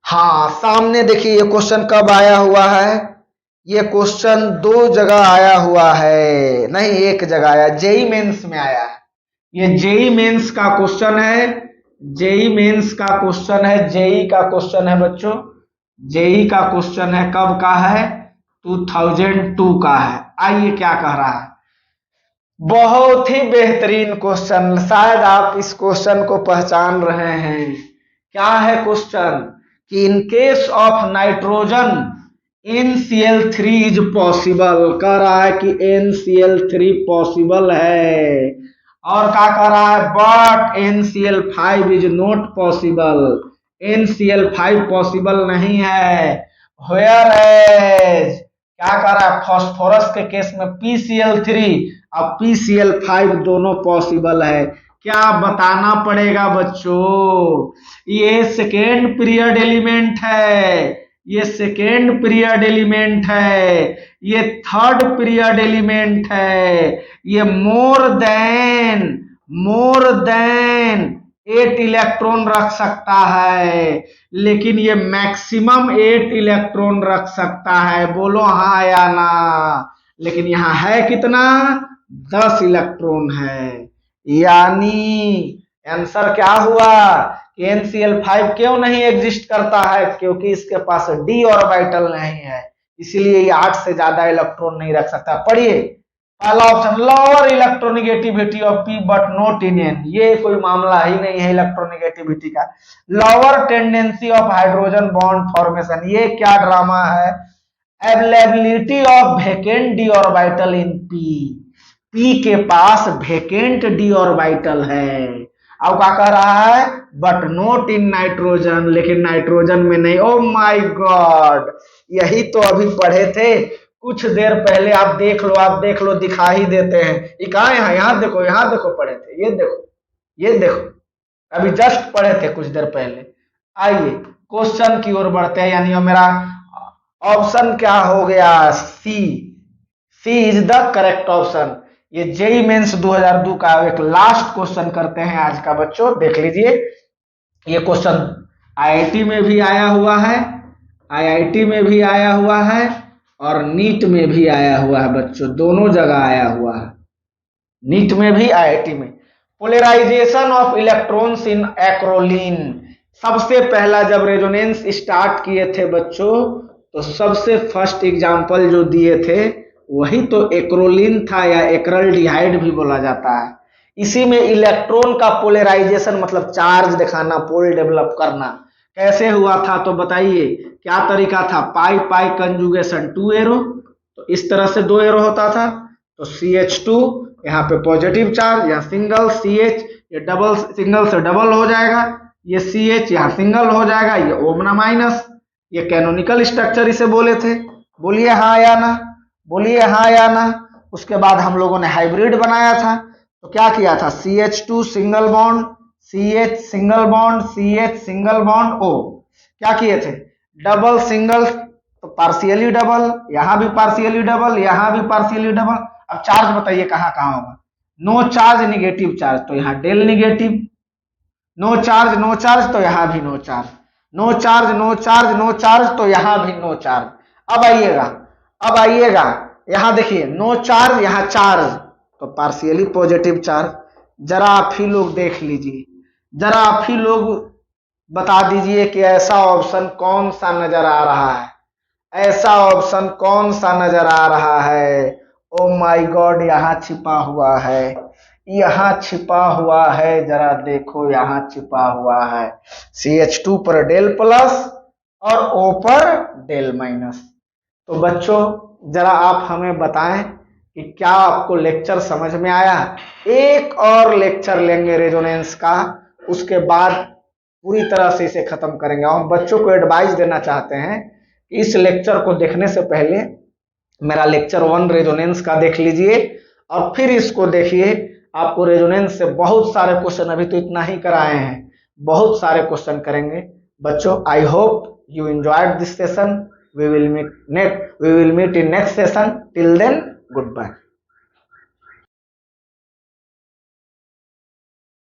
हाँ सामने देखिए ये क्वेश्चन कब आया हुआ है? ये क्वेश्चन 2 जगह आया हुआ है, नहीं एक जगह आया, जेई मेंस में आया है। ये जेई मेंस का क्वेश्चन है, जेई का क्वेश्चन है बच्चों। जेई का क्वेश्चन है, कब का है? 2002 का है। आइए क्या कह रहा है, बहुत ही बेहतरीन क्वेश्चन, शायद आप इस क्वेश्चन को पहचान रहे हैं। क्या है क्वेश्चन कि in case of nitrogen NCl3 is possible, कह रहा है कि NCl3 पॉसिबल है, और क्या कह रहा है but NCl5 is not possible, NCl5 possible नहीं है। वेयर एज क्या कह रहा है फास्फोरस के केस में PCl3 और PCl5 दोनों पॉसिबल है। क्या बताना पड़ेगा बच्चों, ये सेकेंड पीरियड एलिमेंट है, ये सेकेंड पीरियड एलिमेंट है, ये थर्ड पीरियड एलिमेंट है, ये मोर देन 8 इलेक्ट्रॉन रख सकता है, लेकिन ये मैक्सिमम 8 इलेक्ट्रॉन रख सकता है, बोलो हाँ या ना। लेकिन यहाँ है कितना, 10 इलेक्ट्रॉन है। यानी आंसर क्या हुआ, NCl5 क्यों नहीं एग्जिस्ट करता है, क्योंकि इसके पास d ऑर्बिटल नहीं है, इसीलिए ये 8 से ज्यादा इलेक्ट्रॉन नहीं रख सकता। पढ़िए पहला option, lower electronegativity of P but not in N, ये कोई मामला ही नहीं है इलेक्ट्रोनेगेटिविटी का। Lower tendency of hydrogen bond formation, ये क्या ड्रामा है। Availability of vacant d orbital in P के पास वेकेंट d ऑर्बिटल है। अब क्या कह रहा है बट नॉट इन नाइट्रोजन, लेकिन नाइट्रोजन में नहीं। ओ माय गॉड, यही तो अभी पढ़े थे कुछ देर पहले, आप देख लो दिखा ही देते हैं। ये कहा है, यहाँ देखो पढ़े थे, ये देखो अभी जस्ट पढ़े थे कुछ देर पहले। आइए क्वेश्चन की ओर बढ़ते हैं, यानी मेरा ऑप्शन क्या हो गया, सी इज द करेक्ट ऑप्शन। ये जेई मेंस 2002 का एक लास्ट क्वेश्चन करते हैं आज का बच्चों, देख लीजिए। ये क्वेश्चन आईआईटी में भी आया हुआ है, और नीट में भी आया हुआ है बच्चों, दोनों जगह आया हुआ है, नीट में भी आईआईटी में। Polarization of electrons in acrolein, सबसे पहला जब रेजोनेंस स्टार्ट किए थे बच्चों, तो सबसे फर्स्ट एग्जांपल जो दिए थे वही तो एक्रोलीन था, या एक्रल्डिहाइड भी बोला जाता है। इसी में इलेक्ट्रॉन का पोलराइजेशन मतलब चार्ज दिखाना, पोल डेवलप करना कैसे हुआ था, तो बताइए क्या तरीका था। पाई पाई कंजुगेशन 2 एरो, तो इस तरह से 2 एरो होता था, तो CH2 यहाँ पे पॉजिटिव चार्ज, यहाँ सिंगल CH, ये डबल, सिंगल से डबल हो जाएगा, ये CH यहाँ सिंगल हो जाएगा, ये ओमना माइनस, ये कैनोनिकल स्ट्रक्चर इसे बोले थे। बोलिए हाँ या ना। उसके बाद हम लोगों ने हाइब्रिड बनाया था, तो क्या किया था, CH2 single bond, CH single bond, CH single bond O, क्या किए थे डबल सिंगल, तो पार्शियली डबल, यहाँ भी पार्शियली डबल, यहाँ भी पार्शियली डबल। अब चार्ज बताइए कहाँ कहाँ होगा, नो चार्ज निगेटिव चार्ज, तो यहाँ डेल निगेटिव, नो चार्ज तो यहाँ भी नो चार्ज, नो चार्ज तो यहाँ भी नो चार्ज। अब आइएगा यहाँ देखिए, नो चार्ज यहाँ चार्ज, तो पार्शियली पॉजिटिव चार्ज। जरा आप ही लोग देख लीजिए, जरा आप ही लोग बता दीजिए कि ऐसा ऑप्शन कौन सा नजर आ रहा है, ऐसा ऑप्शन कौन सा नजर आ रहा है। ओ माय गॉड, यहाँ छिपा हुआ है, जरा देखो यहाँ छिपा हुआ है, CH2 पर डेल प्लस और O पर डेल माइनस। तो बच्चों जरा आप हमें बताएं कि क्या आपको लेक्चर समझ में आया। एक और लेक्चर लेंगे रेजोनेंस का, उसके बाद पूरी तरह से इसे खत्म करेंगे। और बच्चों को एडवाइस देना चाहते हैं कि इस लेक्चर को देखने से पहले मेरा लेक्चर 1 रेजोनेंस का देख लीजिए, और फिर इसको देखिए। आपको रेजोनेंस से बहुत सारे क्वेश्चन, अभी तो इतना ही कराए हैं, बहुत सारे क्वेश्चन करेंगे बच्चों। I hope you enjoyed this session. We will meet in next session. Till then, goodbye.